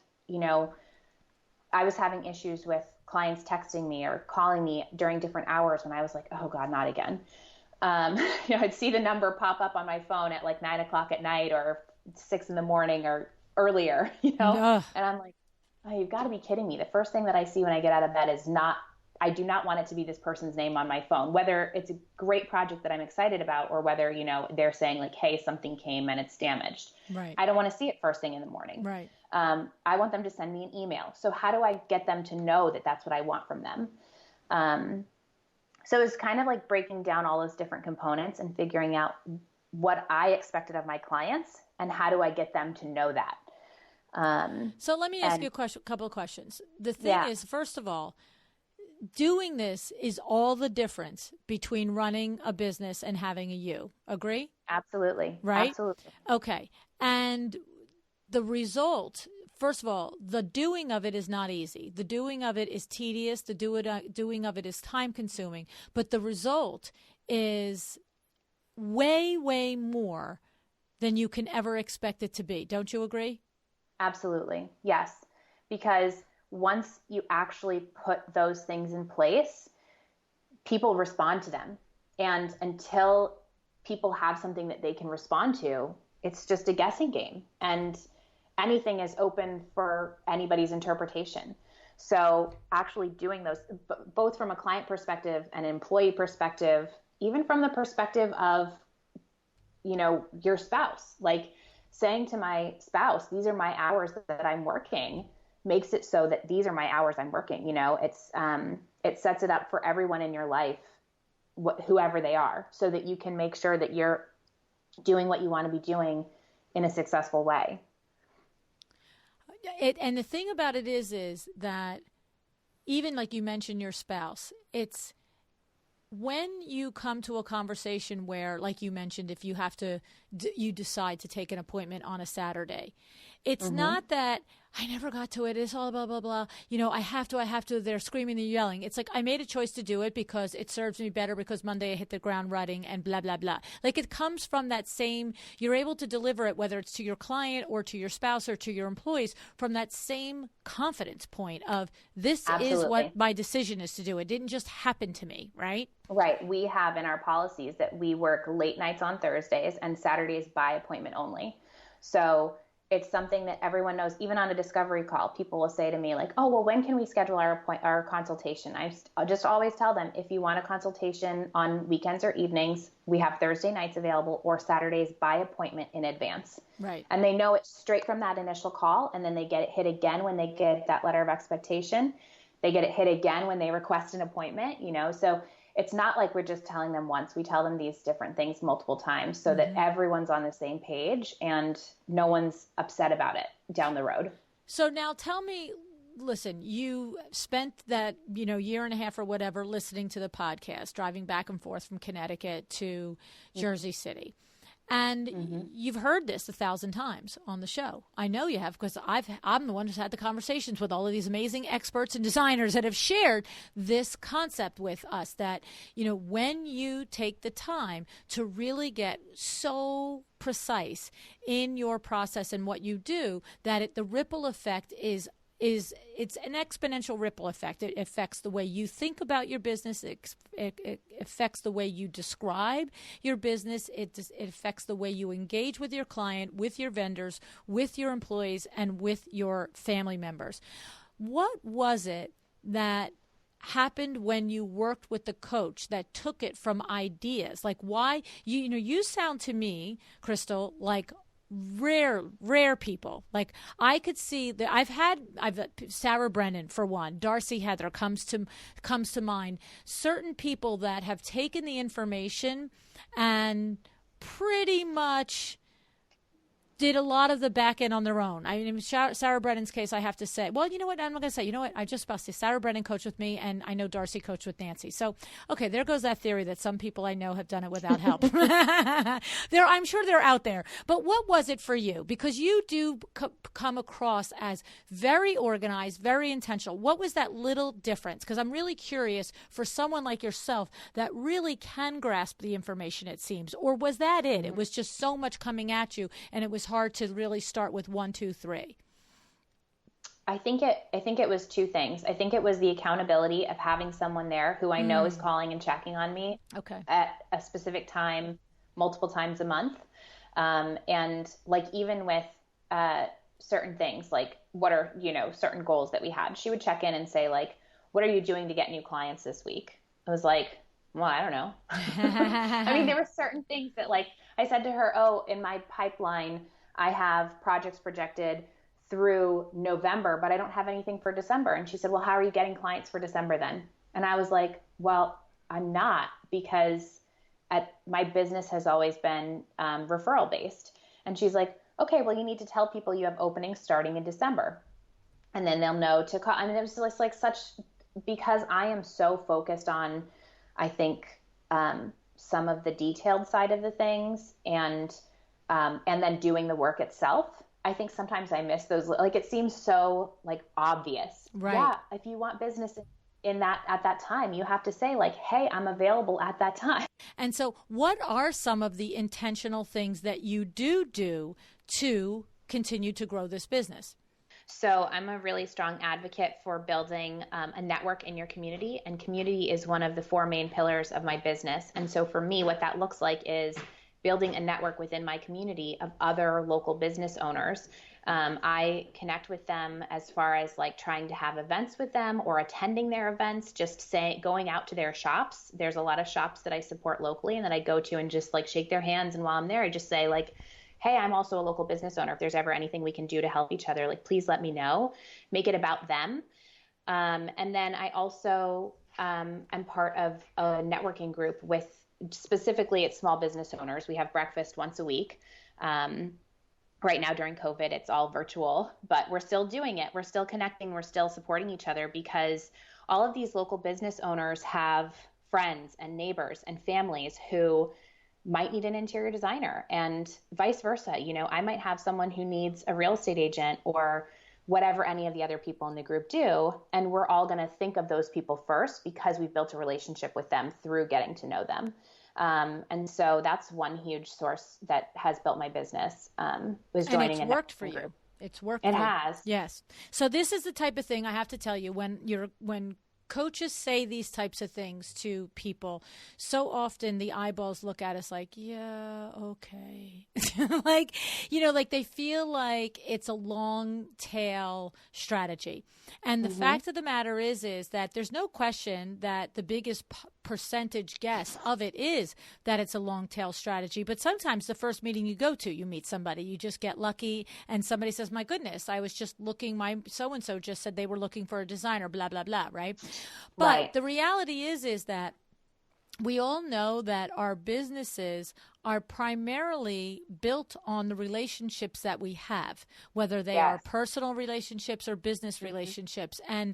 I was having issues with clients texting me or calling me during different hours when I was like, oh God, not again. I'd see the number pop up on my phone at like 9:00 at night or 6 a.m. or earlier, and I'm like, oh, you've got to be kidding me. The first thing that I see when I get out of bed is I do not want it to be this person's name on my phone, whether it's a great project that I'm excited about or whether, they're saying like, hey, something came and it's damaged. Right. I don't want to see it first thing in the morning. Right. I want them to send me an email. So how do I get them to know that that's what I want from them? So it's kind of like breaking down all those different components and figuring out what I expected of my clients and how do I get them to know that? So let me ask you a couple of questions. The thing is, first of all, doing this is all the difference between running a business and having a you. Agree? Absolutely. Right? Absolutely. Okay. And the result, first of all, the doing of it is not easy. The doing of it is tedious. The doing of it is time consuming. But the result is way, way more than you can ever expect it to be. Don't you agree? Absolutely. Yes. Because once you actually put those things in place, people respond to them. And until people have something that they can respond to, it's just a guessing game. And anything is open for anybody's interpretation. So actually doing those, both from a client perspective and an employee perspective, even from the perspective of, your spouse, like saying to my spouse, these are my hours that I'm working, makes it so that these are my hours I'm working. It sets it up for everyone in your life, whoever they are, so that you can make sure that you're doing what you want to be doing in a successful way. And the thing about it is that even like you mentioned your spouse, it's when you come to a conversation where, like you mentioned, if you have to, you decide to take an appointment on a Saturday, it's not that I never got to it. It's all blah, blah, blah. I have to. They're screaming, they're yelling. It's like I made a choice to do it because it serves me better because Monday I hit the ground running and blah, blah, blah. Like it comes from that same, you're able to deliver it, whether it's to your client or to your spouse or to your employees, from that same confidence point of this Absolutely. is what my decision is to do. It didn't just happen to me, right? Right. We have in our policies that we work late nights on Thursdays and Saturdays by appointment only. So it's something that everyone knows. Even on a discovery call, people will say to me like, oh, well, when can we schedule our consultation? I just always tell them, if you want a consultation on weekends or evenings, we have Thursday nights available or Saturdays by appointment in advance. Right. And they know it straight from that initial call. And then they get it hit again when they get that letter of expectation. They get it hit again when they request an appointment, so it's not like we're just telling them once. We tell them these different things multiple times so that everyone's on the same page and no one's upset about it down the road. So now tell me, listen, you spent that, year and a half or whatever listening to the podcast, driving back and forth from Connecticut to Jersey City. And you've heard this 1,000 times on the show. I know you have because I'm the one who's had the conversations with all of these amazing experts and designers that have shared this concept with us that, when you take the time to really get so precise in your process and what you do, that the ripple effect is it's an exponential ripple effect. It affects the way you think about your business. It affects the way you describe your business. It affects the way you engage with your client, with your vendors, with your employees, and with your family members. What was it that happened when you worked with the coach that took it from ideas? Like why, you sound to me, Crystal, like rare people. Like I could see that I've Sarah Brennan for one, Darcy Heather comes to mind. Certain people that have taken the information and pretty much did a lot of the back end on their own. I mean, in Sarah Brennan's case, I have to say, well, you know what? I'm not going to say, I just about to say Sarah Brennan coached with me, and I know Darcy coached with Nancy. So, okay, there goes that theory that some people I know have done it without help. I'm sure they're out there. But what was it for you? Because you do come across as very organized, very intentional. What was that little difference? Because I'm really curious for someone like yourself that really can grasp the information, it seems. Or was that it? It was just so much coming at you, and it was hard to really start with 1, 2, 3? I think it was two things. I think it was the accountability of having someone there who I know is calling and checking on me at a specific time, multiple times a month. And like even with certain things, like what are, certain goals that we had, she would check in and say like, what are you doing to get new clients this week? I was like, well, I don't know. I mean, there were certain things that like I said to her, oh, in my pipeline, I have projects projected through November, but I don't have anything for December. And she said, well, how are you getting clients for December then? And I was like, well, I'm not, because my business has always been referral based. And she's like, okay, well, you need to tell people you have openings starting in December. And then they'll know to call. I mean, it was just like because I am so focused on, I think, some of the detailed side of the things and then doing the work itself. I think sometimes I miss those, like it seems so like obvious. Right. Yeah. If you want business in that, at that time, you have to say like, hey, I'm available at that time. And so what are some of the intentional things that you do to continue to grow this business? So I'm a really strong advocate for building a network in your community, and community is one of the 4 main pillars of my business. And so for me, what that looks like is building a network within my community of other local business owners. I connect with them as far as like trying to have events with them or attending their events, just going out to their shops. There's a lot of shops that I support locally and that I go to and just like shake their hands. And while I'm there, I just say like, hey, I'm also a local business owner. If there's ever anything we can do to help each other, like, please let me know. Make it about them. And then I also am part of a networking group with specifically it's small business owners. We have breakfast once a week. Right now during COVID, it's all virtual, but we're still doing it. We're still connecting. We're still supporting each other because all of these local business owners have friends and neighbors and families who might need an interior designer and vice versa. I might have someone who needs a real estate agent or whatever any of the other people in the group do. And we're all going to think of those people first because we've built a relationship with them through getting to know them. And so that's one huge source that has built my business, was joining a worked for group. you. It's worked. It has. Yes. So this is the type of thing I have to tell you when coaches say these types of things to people, so often the eyeballs look at us like, yeah, okay. like, like they feel like it's a long tail strategy. And the fact of the matter is that there's no question that the biggest percentage guess of it is that it's a long tail strategy. But sometimes the first meeting you go to, you meet somebody, you just get lucky and somebody says, my goodness, I was just looking, my so-and-so just said they were looking for a designer, blah, blah, blah. Right. But the reality is that we all know that our businesses are primarily built on the relationships that we have, whether they are personal relationships or business relationships. And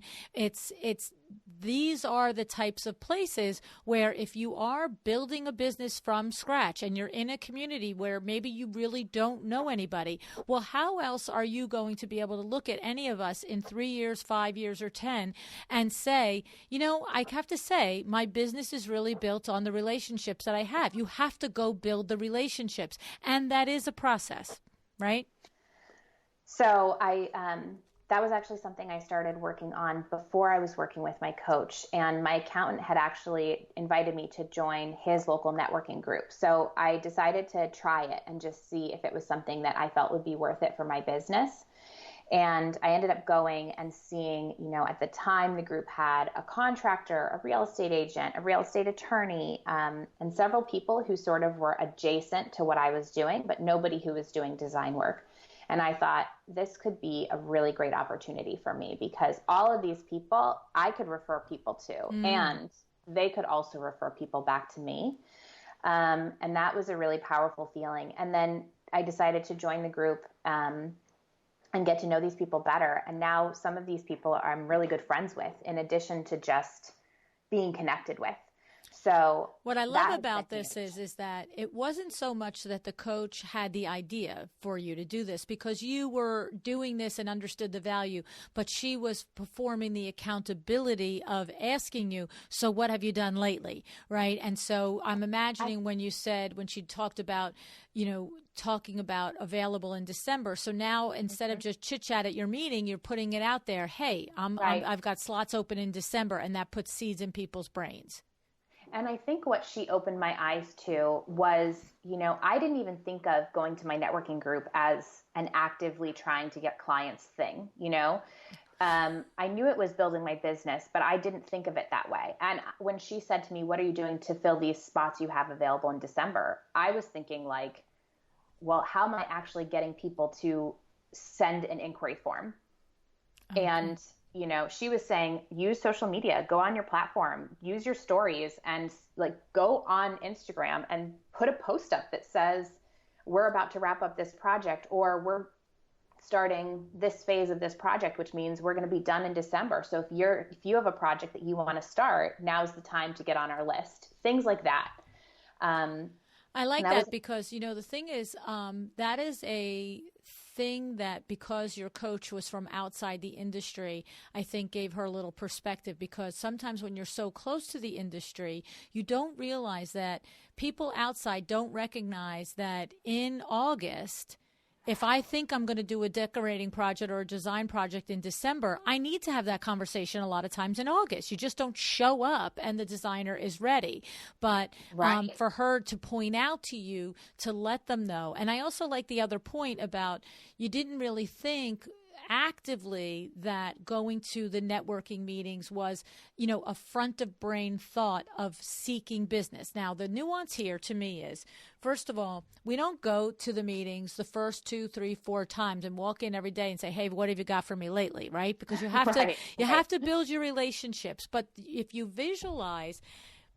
these are the types of places where if you are building a business from scratch and you're in a community where maybe you really don't know anybody, well, how else are you going to be able to look at any of us in 3 years, 5 years, or 10 and say, I have to say my business is really built on the relationships that I have. You have to go build the relationships. And that is a process, right? So that was actually something I started working on before I was working with my coach. And my accountant had actually invited me to join his local networking group. So I decided to try it and just see if it was something that I felt would be worth it for my business. And I ended up going and seeing, at the time the group had a contractor, a real estate agent, a real estate attorney, and several people who sort of were adjacent to what I was doing, but nobody who was doing design work. And I thought this could be a really great opportunity for me because all of these people I could refer people to, and they could also refer people back to me. And that was a really powerful feeling. And then I decided to join the group, and get to know these people better. And now some of these people I'm really good friends with, in addition to just being connected with. So what I love about this is that it wasn't so much that the coach had the idea for you to do this because you were doing this and understood the value, but she was performing the accountability of asking you, so what have you done lately? Right. And so I'm imagining when she talked about, talking about available in December. So now instead of just chit chat at your meeting, you're putting it out there. Hey, I've got slots open in December, and that puts seeds in people's brains. And I think what she opened my eyes to was, I didn't even think of going to my networking group as an actively trying to get clients thing, I knew it was building my business, but I didn't think of it that way. And when she said to me, what are you doing to fill these spots you have available in December? I was thinking like, well, how am I actually getting people to send an inquiry form? Okay. And she was saying, use social media, go on your platform, use your stories, and go on Instagram and put a post up that says, we're about to wrap up this project, or we're starting this phase of this project, which means we're going to be done in December. So if you have a project that you want to start, now's the time to get on our list. Things like that. I like that because, the thing is, that is a thing that because your coach was from outside the industry, I think gave her a little perspective, because sometimes when you're so close to the industry, you don't realize that people outside don't recognize that in August, if I think I'm going to do a decorating project or a design project in December, I need to have that conversation a lot of times in August. You just don't show up and the designer is ready. But for her to point out to you, to let them know. And I also like the other point about you didn't really think actively that going to the networking meetings was, a front of brain thought of seeking business. Now, the nuance here to me is, first of all, we don't go to the meetings the first 2, 3, 4 times and walk in every day and say, hey, what have you got for me lately? Right? Because you have have to build your relationships. But if you visualize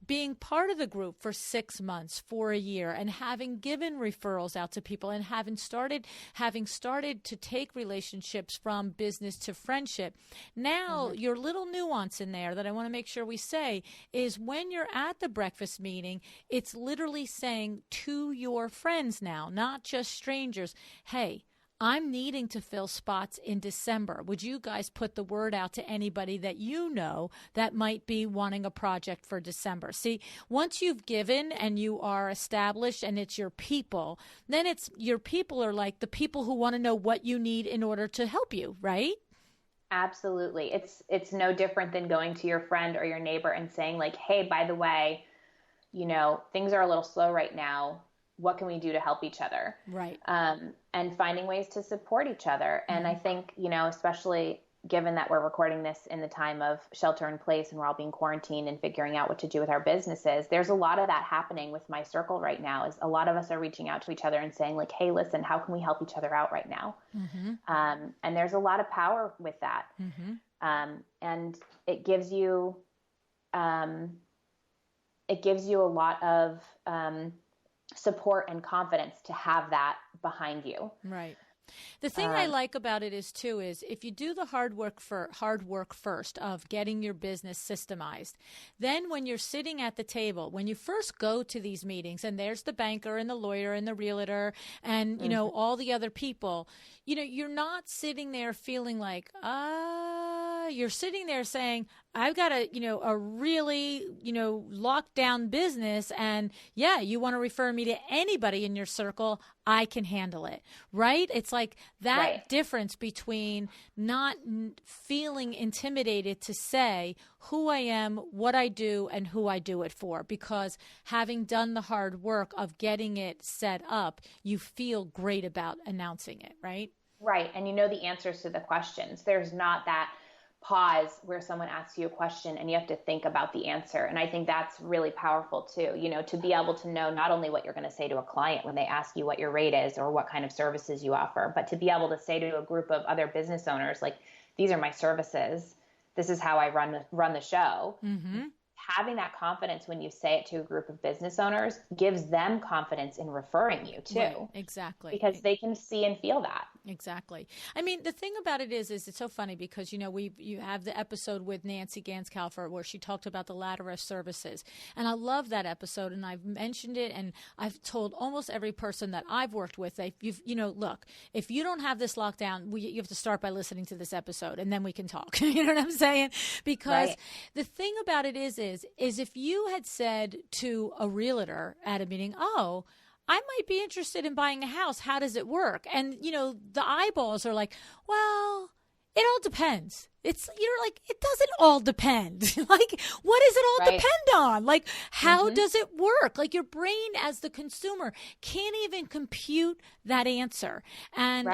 being part of the group for 6 months, for a year, and having given referrals out to people and having started to take relationships from business to friendship. Now, your little nuance in there that I want to make sure we say is when you're at the breakfast meeting, it's literally saying to your friends now, not just strangers, hey, I'm needing to fill spots in December. Would you guys put the word out to anybody that you know that might be wanting a project for December? See, once you've given and you are established and it's your people, then it's your people are like the people who want to know what you need in order to help you, right? Absolutely. It's no different than going to your friend or your neighbor and saying like, hey, by the way, things are a little slow right now. What can we do to help each other? Right. And finding ways to support each other. And I think, especially given that we're recording this in the time of shelter in place and we're all being quarantined and figuring out what to do with our businesses, there's a lot of that happening with my circle right now. Is a lot of us are reaching out to each other and saying like, hey, listen, how can we help each other out right now? And there's a lot of power with that. And it gives you a lot of support and confidence to have that behind you. Right. The thing I like about it is if you do the hard work first of getting your business systemized, then when you're sitting at the table, when you first go to these meetings and there's the banker and the lawyer and the realtor and, all the other people, you're not sitting there feeling like, you're sitting there saying, I've got a really, locked down business. And yeah, you want to refer me to anybody in your circle, I can handle it. Right. It's like that difference between not feeling intimidated to say who I am, what I do, and who I do it for, because having done the hard work of getting it set up, you feel great about announcing it. Right. Right. And the answers to the questions. There's not that pause where someone asks you a question and you have to think about the answer. And I think that's really powerful too, to be able to know not only what you're going to say to a client when they ask you what your rate is or what kind of services you offer, but to be able to say to a group of other business owners, like, these are my services. This is how I run the show. Having that confidence when you say it to a group of business owners gives them confidence in referring you too. Right, exactly. Because they can see and feel that. Exactly. I mean, the thing about it is it's so funny because, you have the episode with Nancy Ganskalfer where she talked about the ladder of services. And I love that episode. And I've mentioned it and I've told almost every person that I've worked with, look, if you don't have this locked down, you have to start by listening to this episode and then we can talk. You know what I'm saying? Because the thing about it is if you had said to a realtor at a meeting, oh, I might be interested in buying a house. How does it work? And, the eyeballs are like, well, it all depends. You're like, it doesn't all depend. Like, what does it all depend on? Like, how does it work? Like, your brain as the consumer can't even compute that answer. And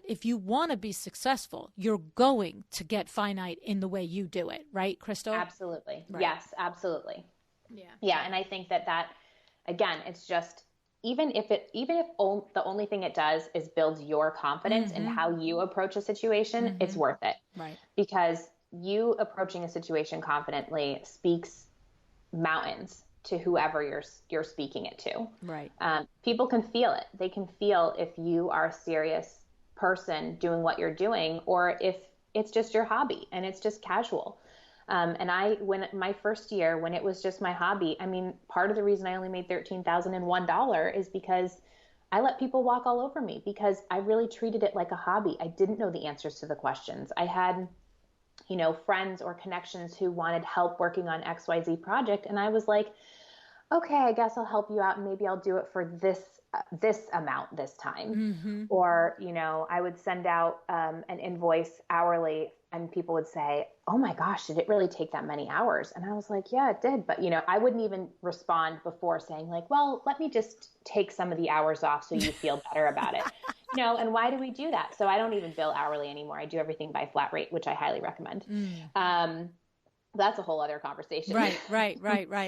if you want to be successful, you're going to get finite in the way you do it. Right, Crystal? Absolutely. Right. Yes, absolutely. Yeah. Yeah. And I think that again, it's just, even if the only thing it does is build your confidence in how you approach a situation, it's worth it. Right. Because you approaching a situation confidently speaks mountains to whoever you're speaking it to. Right. People can feel it. They can feel if you are a serious person doing what you're doing, or if it's just your hobby and it's just casual. When my first year, when it was just my hobby, I mean, part of the reason I only made $13,001 is because I let people walk all over me, because I really treated it like a hobby. I didn't know the answers to the questions. I had, friends or connections who wanted help working on XYZ project. And I was like, okay, I guess I'll help you out and maybe I'll do it for this amount this time. Or, I would send out an invoice hourly and people would say, oh my gosh, did it really take that many hours? And I was like, yeah, it did. But, I wouldn't even respond before saying like, well, let me just take some of the hours off so you feel better about it. And why do we do that? So I don't even bill hourly anymore. I do everything by flat rate, which I highly recommend. That's a whole other conversation. Right.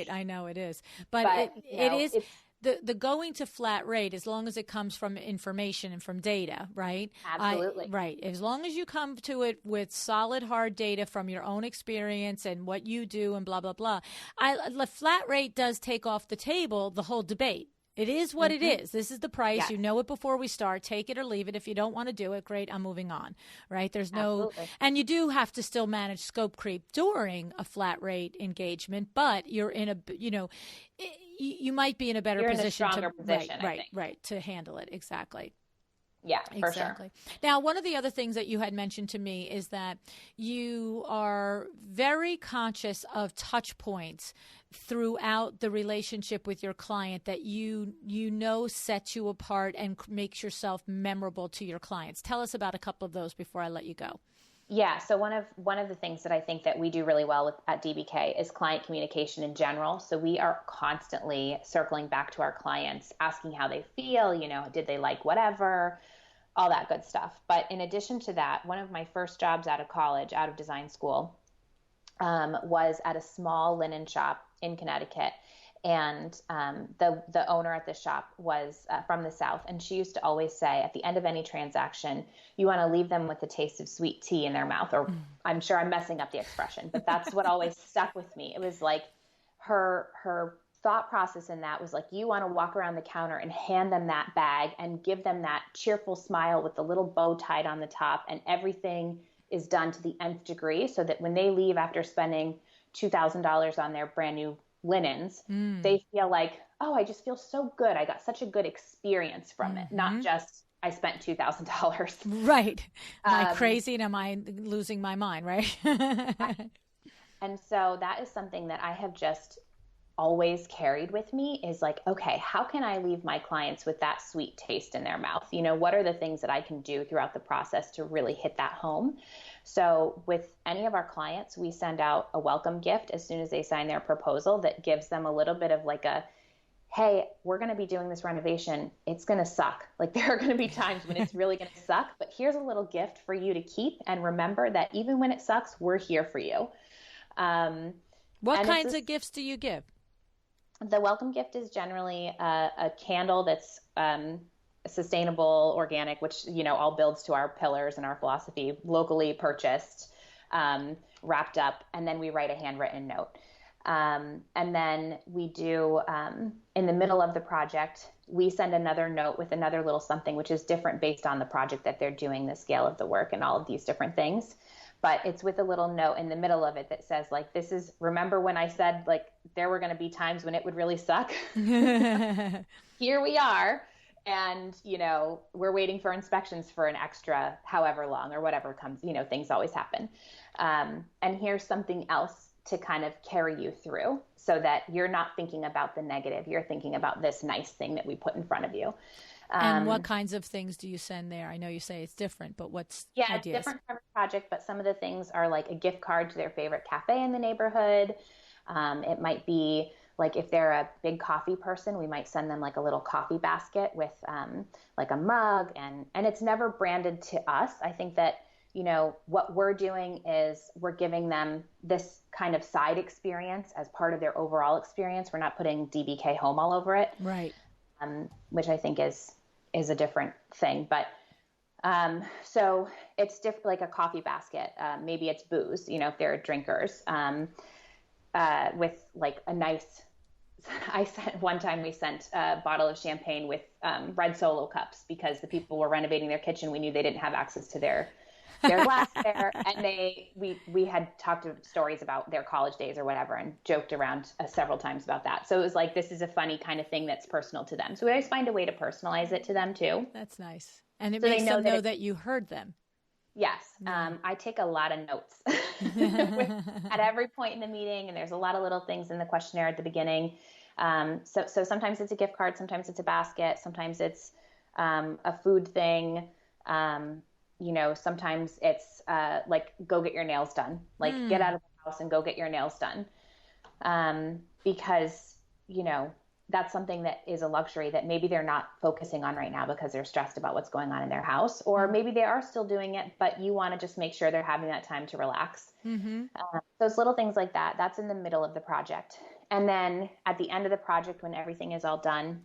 I know it is. But it is. The going to flat rate, as long as it comes from information and from data, right? Absolutely. Right. As long as you come to it with solid, hard data from your own experience and what you do and blah, blah, blah. The flat rate does take off the table the whole debate. It is what it is. This is the price. Yes. You know it before we start. Take it or leave it. If you don't want to do it, great, I'm moving on, right? There's and you do have to still manage scope creep during a flat rate engagement, but you're in a, you might be in a better position. You're in a stronger position, right, to handle it. Exactly. Yeah, for Exactly. sure. Now, one of the other things that you had mentioned to me is that you are very conscious of touch points throughout the relationship with your client that you know sets you apart and makes yourself memorable to your clients. Tell us about a couple of those before I let you go. Yeah, so one of the things that I think that we do really well at DBK is client communication in general. So we are constantly circling back to our clients, asking how they feel, did they like whatever, all that good stuff. But in addition to that, one of my first jobs out of college, out of design school, was at a small linen shop in Connecticut. And the owner at the shop was from the South. And she used to always say at the end of any transaction, you want to leave them with the taste of sweet tea in their mouth. Or I'm sure I'm messing up the expression, but that's what always stuck with me. It was like her thought process in that was like, you want to walk around the counter and hand them that bag and give them that cheerful smile with the little bow tied on the top, and everything is done to the nth degree so that when they leave after spending $2,000 on their brand new linens, they feel like, oh, I just feel so good. I got such a good experience from it. Not just I spent $2,000. Right. Am I crazy and am I losing my mind, right? And so that is something that I have just always carried with me is like, okay, how can I leave my clients with that sweet taste in their mouth? What are the things that I can do throughout the process to really hit that home? So with any of our clients, we send out a welcome gift as soon as they sign their proposal that gives them a little bit of like a, hey, we're going to be doing this renovation. It's going to suck. Like there are going to be times when it's really going to suck, but here's a little gift for you to keep. And remember that even when it sucks, we're here for you. What kinds of gifts do you give? The welcome gift is generally a candle that's sustainable, organic, which, all builds to our pillars and our philosophy, locally purchased, wrapped up, and then we write a handwritten note. And then we do, in the middle of the project, we send another note with another little something, which is different based on the project that they're doing, the scale of the work and all of these different things. But it's with a little note in the middle of it that says, like, remember when I said, like, there were going to be times when it would really suck? Here we are. And, we're waiting for inspections for an extra however long or whatever comes, things always happen. And here's something else to kind of carry you through so that you're not thinking about the negative. You're thinking about this nice thing that we put in front of you. And what kinds of things do you send there? I know you say it's different, but what's ideas? It's different for every project, but some of the things are like a gift card to their favorite cafe in the neighborhood. It might be like if they're a big coffee person, we might send them like a little coffee basket with like a mug, and it's never branded to us. I think that, what we're doing is we're giving them this kind of side experience as part of their overall experience. We're not putting DBK Home all over it. Right. Which I think is a different thing. But so it's different, like a coffee basket. Maybe it's booze, if they're drinkers, with like a nice, one time we sent a bottle of champagne with red Solo cups because the people were renovating their kitchen. We knew they didn't have access to their glass there. And we had talked stories about their college days or whatever and joked around several times about that. So it was like, this is a funny kind of thing that's personal to them. So we always find a way to personalize it to them too. That's nice. And it makes them know that you heard them. Yes. I take a lot of notes at every point in the meeting, and there's a lot of little things in the questionnaire at the beginning. So sometimes it's a gift card, sometimes it's a basket, sometimes it's a food thing. Sometimes it's like, go get your nails done, like get out of the house and go get your nails done. Because, that's something that is a luxury that maybe they're not focusing on right now because they're stressed about what's going on in their house, or maybe they are still doing it, but you want to just make sure they're having that time to relax. Those little things like that, that's in the middle of the project. And then at the end of the project, when everything is all done,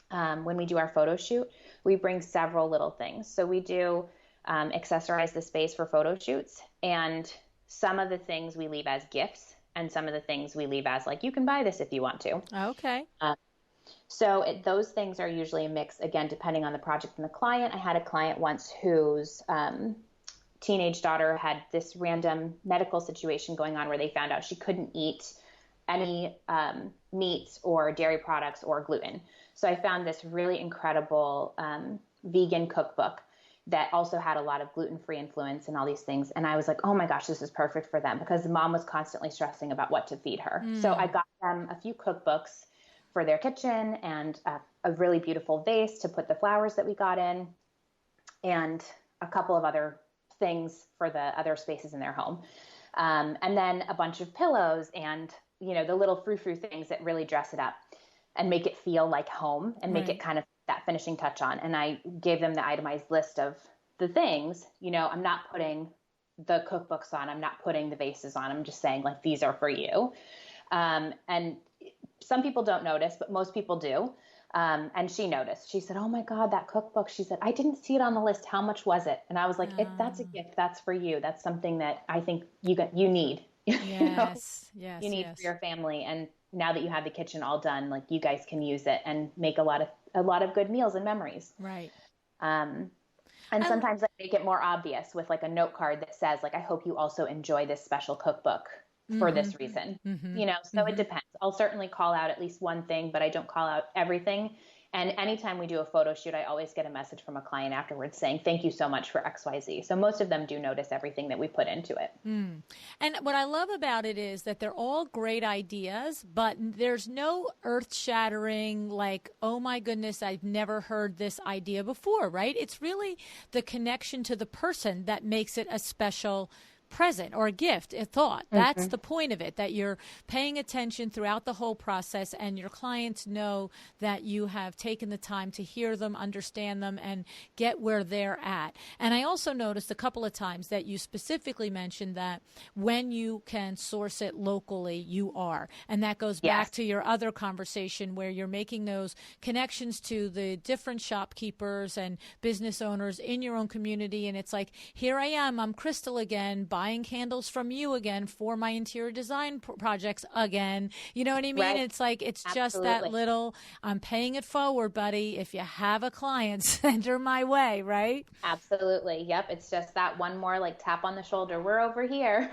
when we do our photo shoot, we bring several little things. So we do accessorize the space for photo shoots, and some of the things we leave as gifts, and some of the things we leave as like, you can buy this if you want to. Okay. So those things are usually a mix, again, depending on the project and the client. I had a client once whose teenage daughter had this random medical situation going on where they found out she couldn't eat any meats or dairy products or gluten. So I found this really incredible vegan cookbook that also had a lot of gluten-free influence and all these things. And I was like, oh my gosh, this is perfect for them, because the mom was constantly stressing about what to feed her. So I got them a few cookbooks for their kitchen and a really beautiful vase to put the flowers that we got in, and a couple of other things for the other spaces in their home. And then a bunch of pillows and, the little frou-frou things that really dress it up and make it feel like home and make it kind of that finishing touch on. And I gave them the itemized list of the things. I'm not putting the cookbooks on, I'm not putting the vases on. I'm just saying, like, these are for you. And some people don't notice, but most people do. And she noticed. She said, oh my God, that cookbook. She said, I didn't see it on the list. How much was it? And I was like, that's a gift. That's for you. That's something that I think you need. Yes. You need for your family. And now that you have the kitchen all done, like, you guys can use it and make a lot of good meals and memories. Right. And sometimes I make it more obvious with like a note card that says, like, I hope you also enjoy this special cookbook for this reason, so it depends. I'll certainly call out at least one thing, but I don't call out everything. And anytime we do a photo shoot, I always get a message from a client afterwards saying, thank you so much for XYZ. So most of them do notice everything that we put into it. And what I love about it is that they're all great ideas, but there's no earth-shattering, like, oh my goodness, I've never heard this idea before, right? It's really the connection to the person that makes it a special present or a gift, a thought. That's the point of it, that you're paying attention throughout the whole process, and your clients know that you have taken the time to hear them, understand them, and get where they're at. And I also noticed a couple of times that you specifically mentioned that when you can source it locally, you are. And that goes back to your other conversation where you're making those connections to the different shopkeepers and business owners in your own community. And it's like, here I am, I'm Crystal again, buying candles from you again for my interior design projects again. You know what I mean? Right. It's like, it's just that little, I'm paying it forward, buddy. If you have a client, send her my way, right? Absolutely. Yep. It's just that one more like tap on the shoulder. We're over here.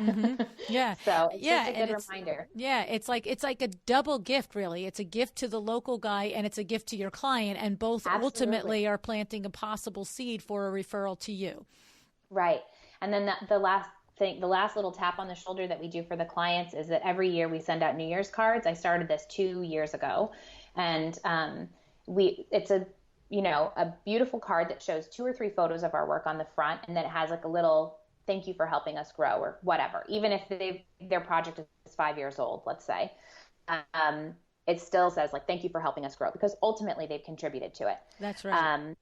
Yeah. So it's just a good reminder. Yeah. It's like a double gift, really. It's a gift to the local guy and it's a gift to your client. And both ultimately are planting a possible seed for a referral to you. Right. And then the last little tap on the shoulder that we do for the clients is that every year we send out New Year's cards. I started this 2 years ago, and it's a beautiful card that shows 2 or 3 photos of our work on the front, and then it has like a little thank you for helping us grow or whatever. Even if their project is 5 years old, let's say, it still says like thank you for helping us grow, because ultimately they've contributed to it. That's right.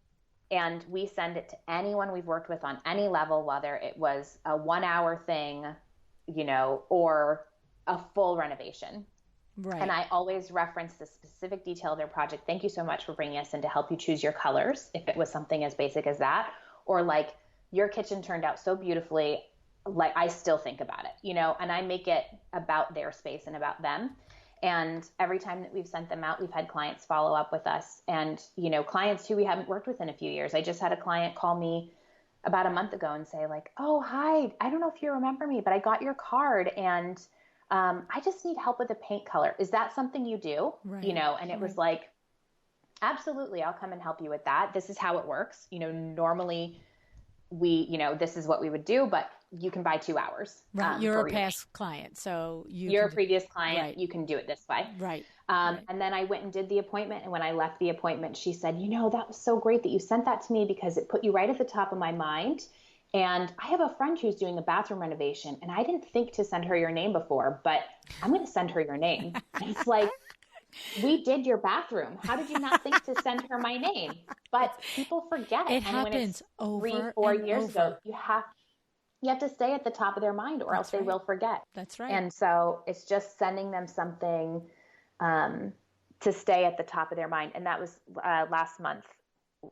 And we send it to anyone we've worked with on any level, whether it was a 1-hour thing, or a full renovation. Right. And I always reference the specific detail of their project. Thank you so much for bringing us in to help you choose your colors, if it was something as basic as that. Or like, your kitchen turned out so beautifully, like, I still think about it, and I make it about their space and about them. And every time that we've sent them out, we've had clients follow up with us, and, clients who we haven't worked with in a few years. I just had a client call me about a month ago and say like, oh, hi, I don't know if you remember me, but I got your card and I just need help with the paint color. Is that something you do? Right. And it was like, absolutely, I'll come and help you with that. This is how it works. Normally we, this is what we would do, but you can buy 2 hours. Right. You're a past client, so you're a previous client. Right. You can do it this way. Right. And then I went and did the appointment. And when I left the appointment, she said, that was so great that you sent that to me, because it put you right at the top of my mind. And I have a friend who's doing a bathroom renovation, and I didn't think to send her your name before, but I'm going to send her your name. And it's like, we did your bathroom. How did you not think to send her my name? But people forget it. It happens over 3-4 years ago. You have to stay at the top of their mind, or else they will forget. That's right. And so it's just sending them something to stay at the top of their mind. And that was last month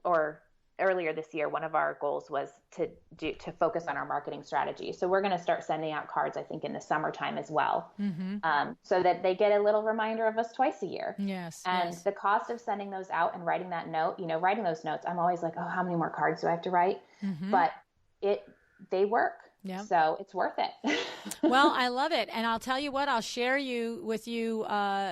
or earlier this year. One of our goals was to focus on our marketing strategy. So we're going to start sending out cards, I think, in the summertime as well, so that they get a little reminder of us twice a year. Yes. And the cost of sending those out and writing that note, writing those notes, I'm always like, oh, how many more cards do I have to write? But they work. Yeah. So it's worth it. Well, I love it. And I'll tell you what, I'll share with you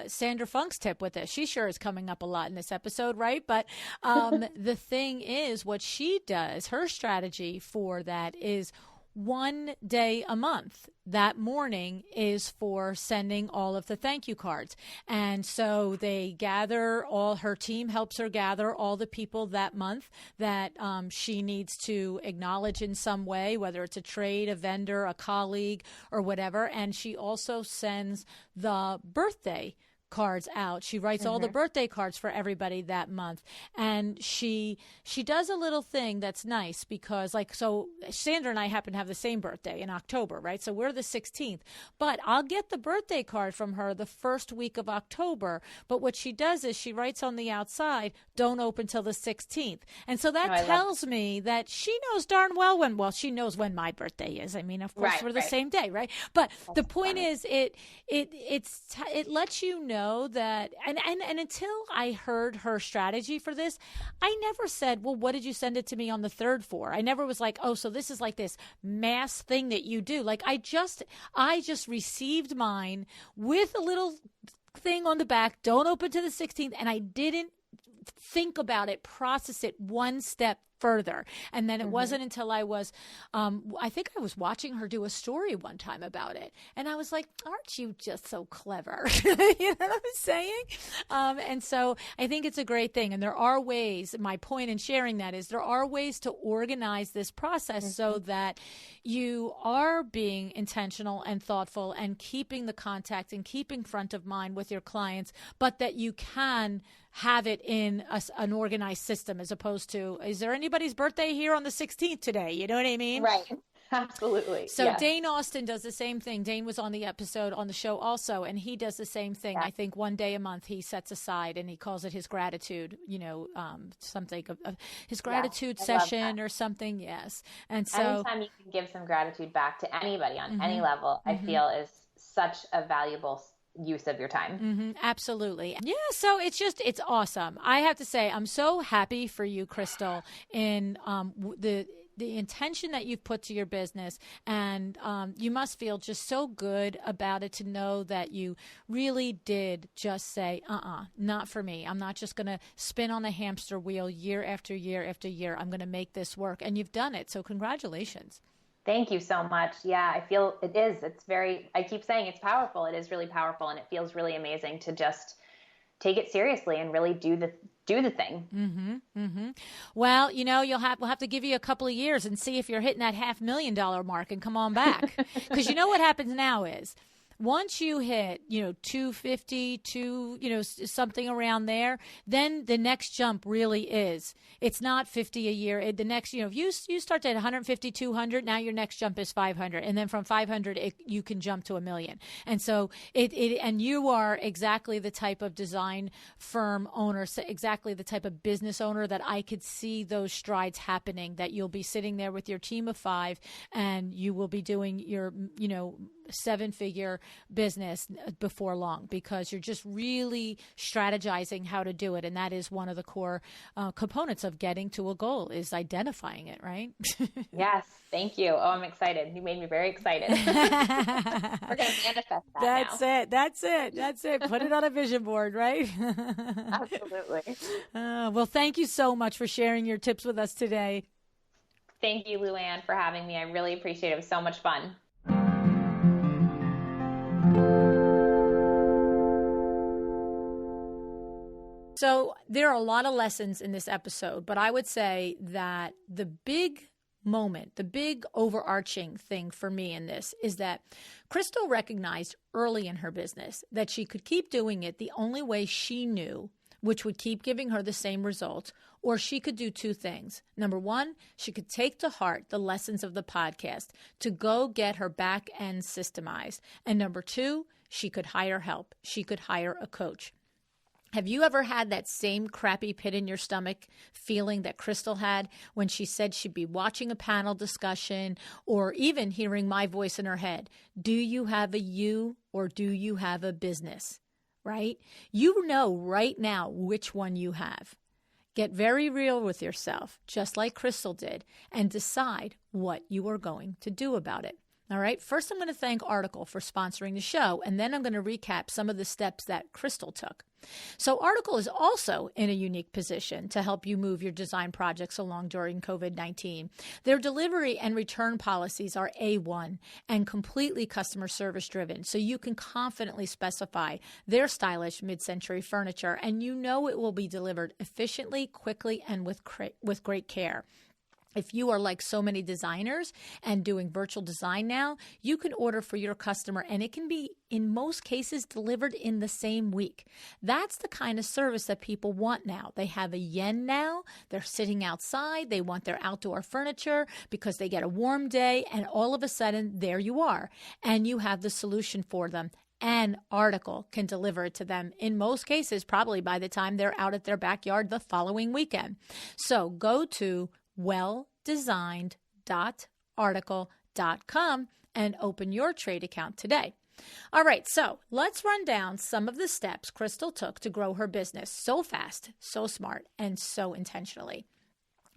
Sandra Funk's tip with this. She sure is coming up a lot in this episode, right? But the thing is, what she does, her strategy for that is one day a month. That morning is for sending all of the thank you cards. And so they gather her team helps her gather all the people that month that she needs to acknowledge in some way, whether it's a trade, a vendor, a colleague, or whatever. And she also sends the birthday cards out. She writes all the birthday cards for everybody that month. And she does a little thing that's nice because so Sandra and I happen to have the same birthday in October, right? So we're the 16th, but I'll get the birthday card from her the first week of October. But what she does is she writes on the outside, don't open till the 16th. And so that tells me that she knows darn well she knows when my birthday is. I mean, of course, we're the same day, right? But the point is it lets you know that, and until I heard her strategy for this, I never said, well, what did you send it to me on the 3rd for? I never was like, oh, so this is like this mass thing that you do. Like I just received mine with a little thing on the back, don't open to the 16th. And I didn't think about it, process it one step further. And then it wasn't until I was, I think I was watching her do a story one time about it. And I was like, aren't you just so clever? You know what I'm saying? And so I think it's a great thing. And there are ways, my point in sharing that is there are ways to organize this process so that you are being intentional and thoughtful and keeping the contact and keeping front of mind with your clients, but that you can have it in an organized system as opposed to, is there anybody's birthday here on the 16th today? You know what I mean? Right. Absolutely. So yes. Dane Austin does the same thing. Dane was on the episode on the show also, and he does the same thing. Yeah. I think one day a month he sets aside and he calls it his gratitude, something of his gratitude session or something. Yes. And so anytime you can give some gratitude back to anybody on any level, I feel is such a valuable use of your time. Absolutely. Yeah. So it's awesome. I have to say, I'm so happy for you, Crystal, in the intention that you've put to your business. And you must feel just so good about it to know that you really did just say, not for me. I'm not just going to spin on a hamster wheel year after year after year. I'm going to make this work. And you've done it. So congratulations. Thank you so much. Yeah, I feel it is. I keep saying it's powerful. It is really powerful. And it feels really amazing to just take it seriously and really do the thing. Well, we'll have to give you a couple of years and see if you're hitting that $500,000 mark and come on back. Because what happens now is once you hit, 250, something around there, then the next jump really is. It's not 50 a year. The next, if you start at 150, 200, now your next jump is 500. And then from 500, you can jump to $1 million. And so and you are exactly the type of design firm owner, exactly the type of business owner that I could see those strides happening, that you'll be sitting there with your team of 5 and you will be doing your, 7-figure business before long, because you're just really strategizing how to do it. And that is one of the core components of getting to a goal, is identifying it, right? Yes. Thank you. Oh, I'm excited. You made me very excited. We're going to manifest that That's it. Put it on a vision board, right? Absolutely. Well, thank you so much for sharing your tips with us today. Thank you, Luann, for having me. I really appreciate it. It was so much fun. So there are a lot of lessons in this episode, but I would say that the big moment, the big overarching thing for me in this is that Crystal recognized early in her business that she could keep doing it the only way she knew, which would keep giving her the same results, or she could do 2 things. Number 1, she could take to heart the lessons of the podcast to go get her back end systemized. And number 2, she could hire help. She could hire a coach. Have you ever had that same crappy pit in your stomach feeling that Crystal had when she said she'd be watching a panel discussion or even hearing my voice in her head? Do you have a you or do you have a business? Right? You know right now which one you have. Get very real with yourself, just like Crystal did, and decide what you are going to do about it. All right. First, I'm going to thank Article for sponsoring the show, and then I'm going to recap some of the steps that Crystal took. So Article is also in a unique position to help you move your design projects along during COVID-19. Their delivery and return policies are A1 and completely customer service driven, so you can confidently specify their stylish mid-century furniture, and you know it will be delivered efficiently, quickly, and with great care. If you are like so many designers and doing virtual design now, you can order for your customer and it can be, in most cases, delivered in the same week. That's the kind of service that people want now. They have a yen now. They're sitting outside. They want their outdoor furniture because they get a warm day, and all of a sudden, there you are. And you have the solution for them. And Article can deliver it to them, in most cases, probably by the time they're out at their backyard the following weekend. So go to welldesigned.article.com and open your trade account today. All right, so let's run down some of the steps Crystal took to grow her business so fast, so smart, and so intentionally.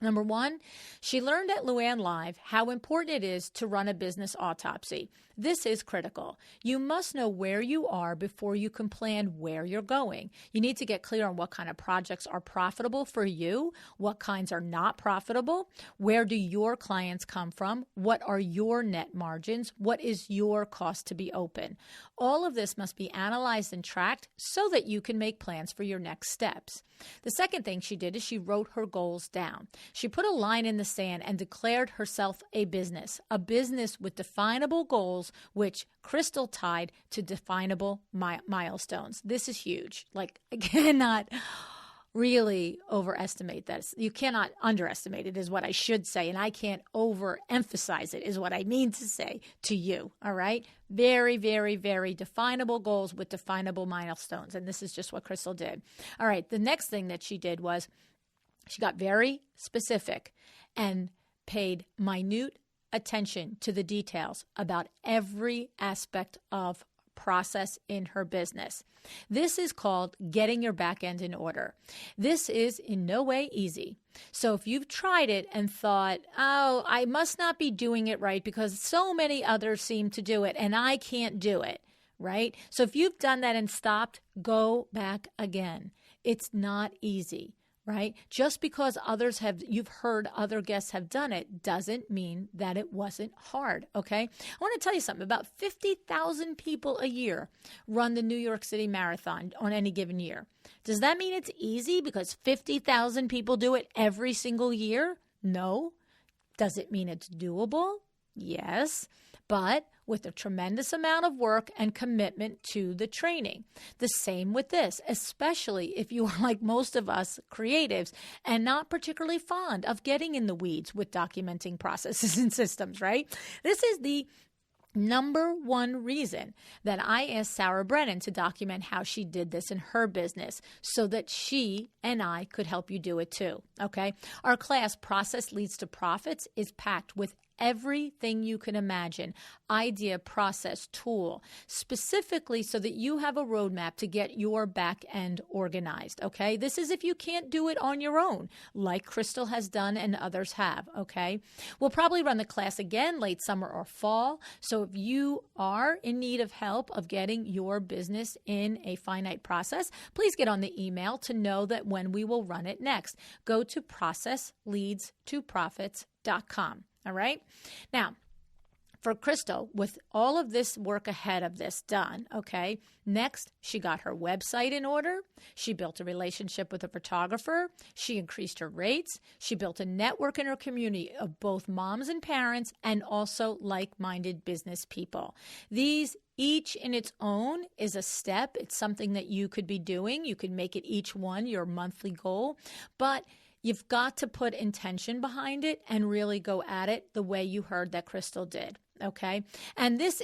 Number one, she learned at Luann Live how important it is to run a business autopsy. This is critical. You must know where you are before you can plan where you're going. You need to get clear on what kind of projects are profitable for you, what kinds are not profitable, where do your clients come from, what are your net margins, what is your cost to be open. All of this must be analyzed and tracked so that you can make plans for your next steps. The second thing she did is she wrote her goals down. She put a line in the sand and declared herself a business with definable goals, which Crystal tied to definable milestones. This is huge. Like, I cannot really overestimate this. You cannot underestimate it is what I should say, and I can't overemphasize it is what I mean to say to you, all right? Very, very, very definable goals with definable milestones, and this is just what Crystal did. All right, the next thing that she did was she got very specific and paid minute attention to the details about every aspect of process in her business. This is called getting your back end in order. This is in no way easy. So if you've tried it and thought, oh, I must not be doing it right because so many others seem to do it and I can't do it, right? So if you've done that and stopped, go back again. It's not easy. Right? Just because you've heard other guests have done it doesn't mean that it wasn't hard. Okay. I want to tell you something. About 50,000 people a year run the New York City Marathon on any given year. Does that mean it's easy because 50,000 people do it every single year? No. Does it mean it's doable? Yes. But with a tremendous amount of work and commitment to the training. The same with this, especially if you are like most of us creatives and not particularly fond of getting in the weeds with documenting processes and systems, right? This is the number one reason that I asked Sarah Brennan to document how she did this in her business so that she and I could help you do it too, okay? Our class, Process Leads to Profits, is packed with everything you can imagine, idea, process, tool, specifically so that you have a roadmap to get your back end organized, okay? This is if you can't do it on your own, like Crystal has done and others have, okay? We'll probably run the class again late summer or fall, so if you are in need of help of getting your business in a finite process, please get on the email to know that when we will run it next. Go to processleadstoprofits.com. All right. Now, for Crystal, with all of this work ahead of this done, okay, next, she got her website in order. She built a relationship with a photographer. She increased her rates. She built a network in her community of both moms and parents and also like-minded business people. These each in its own is a step. It's something that you could be doing. You could make it each one your monthly goal, but you've got to put intention behind it and really go at it the way you heard that Crystal did. Okay. And this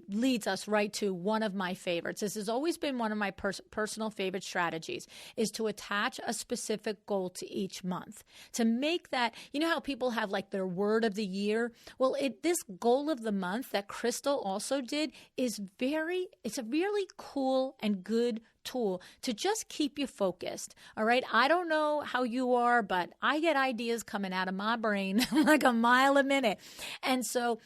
leads us right to one of my favorites. This has always been one of my personal favorite strategies, is to attach a specific goal to each month. To make that, you know how people have like their word of the year? Well, this goal of the month that Crystal also did it's a really cool and good tool to just keep you focused. All right. I don't know how you are, but I get ideas coming out of my brain like a mile a minute. And so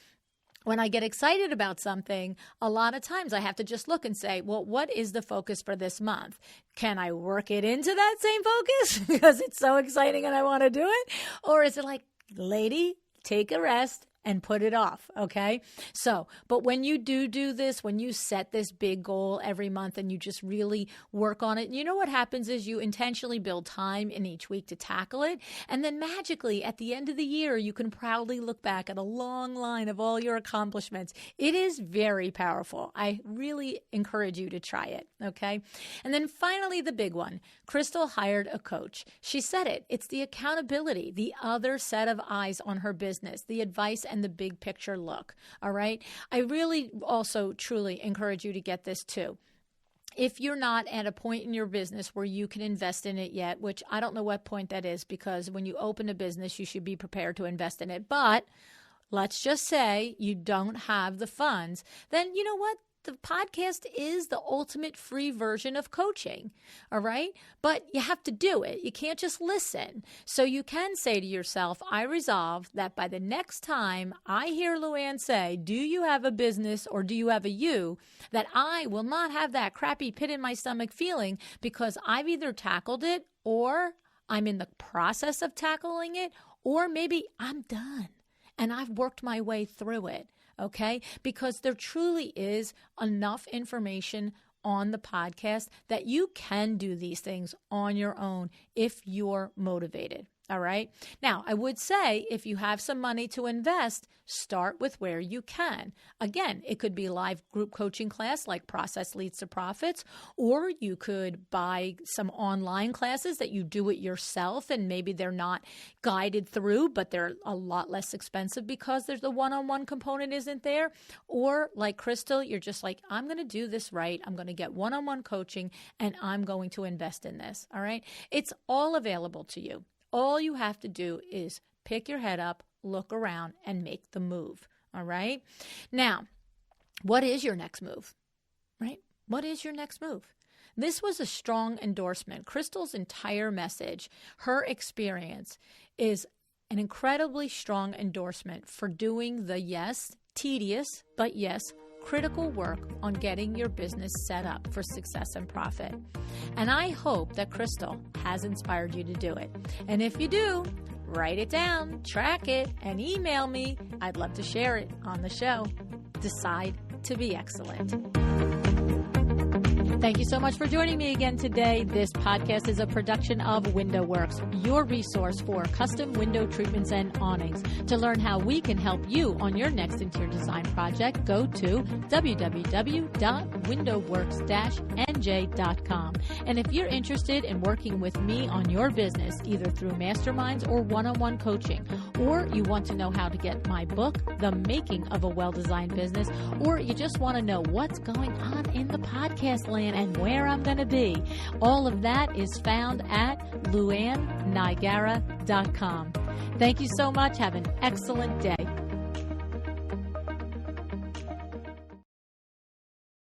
when I get excited about something, a lot of times I have to just look and say, well, what is the focus for this month? Can I work it into that same focus because it's so exciting and I want to do it? Or is it like, lady, take a rest and put it off, okay? So, but when you do this, when you set this big goal every month and you just really work on it, you know what happens is you intentionally build time in each week to tackle it. And then magically at the end of the year, you can proudly look back at a long line of all your accomplishments. It is very powerful. I really encourage you to try it, okay? And then finally, the big one, Crystal hired a coach. She said it. It's the accountability, the other set of eyes on her business, the advice and the big picture look. All right. I really also truly encourage you to get this too. If you're not at a point in your business where you can invest in it yet, which I don't know what point that is, because when you open a business, you should be prepared to invest in it. But let's just say you don't have the funds, then you know what? The podcast is the ultimate free version of coaching, all right? But you have to do it. You can't just listen. So you can say to yourself, I resolve that by the next time I hear Luann say, do you have a business or do you have a you, that I will not have that crappy pit in my stomach feeling because I've either tackled it or I'm in the process of tackling it, or maybe I'm done and I've worked my way through it. Okay, because there truly is enough information on the podcast that you can do these things on your own if you're motivated. All right. Now, I would say if you have some money to invest, start with where you can. Again, it could be a live group coaching class like Process Leads to Profits, or you could buy some online classes that you do it yourself and maybe they're not guided through, but they're a lot less expensive because there's the one-on-one component isn't there. Or like Crystal, you're just like, I'm going to do this right. I'm going to get one-on-one coaching and I'm going to invest in this. All right. It's all available to you. All you have to do is pick your head up, look around, and make the move, all right? Now, what is your next move, right? What is your next move? This was a strong endorsement. Crystal's entire message, her experience, is an incredibly strong endorsement for doing the yes, tedious, but yes, critical work on getting your business set up for success and profit. And I hope that Crystal has inspired you to do it. And if you do, write it down, track it, and email me. I'd love to share it on the show. Decide to be excellent. Thank you so much for joining me again today. This podcast is a production of WindowWorks, your resource for custom window treatments and awnings. To learn how we can help you on your next interior design project, go to www.windowworks-nj.com. And if you're interested in working with me on your business, either through masterminds or one-on-one coaching, or you want to know how to get my book, The Making of a Well-Designed Business, or you just want to know what's going on in the podcast land and where I'm going to be, all of that is found at luannigara.com. Thank you so much. Have an excellent day.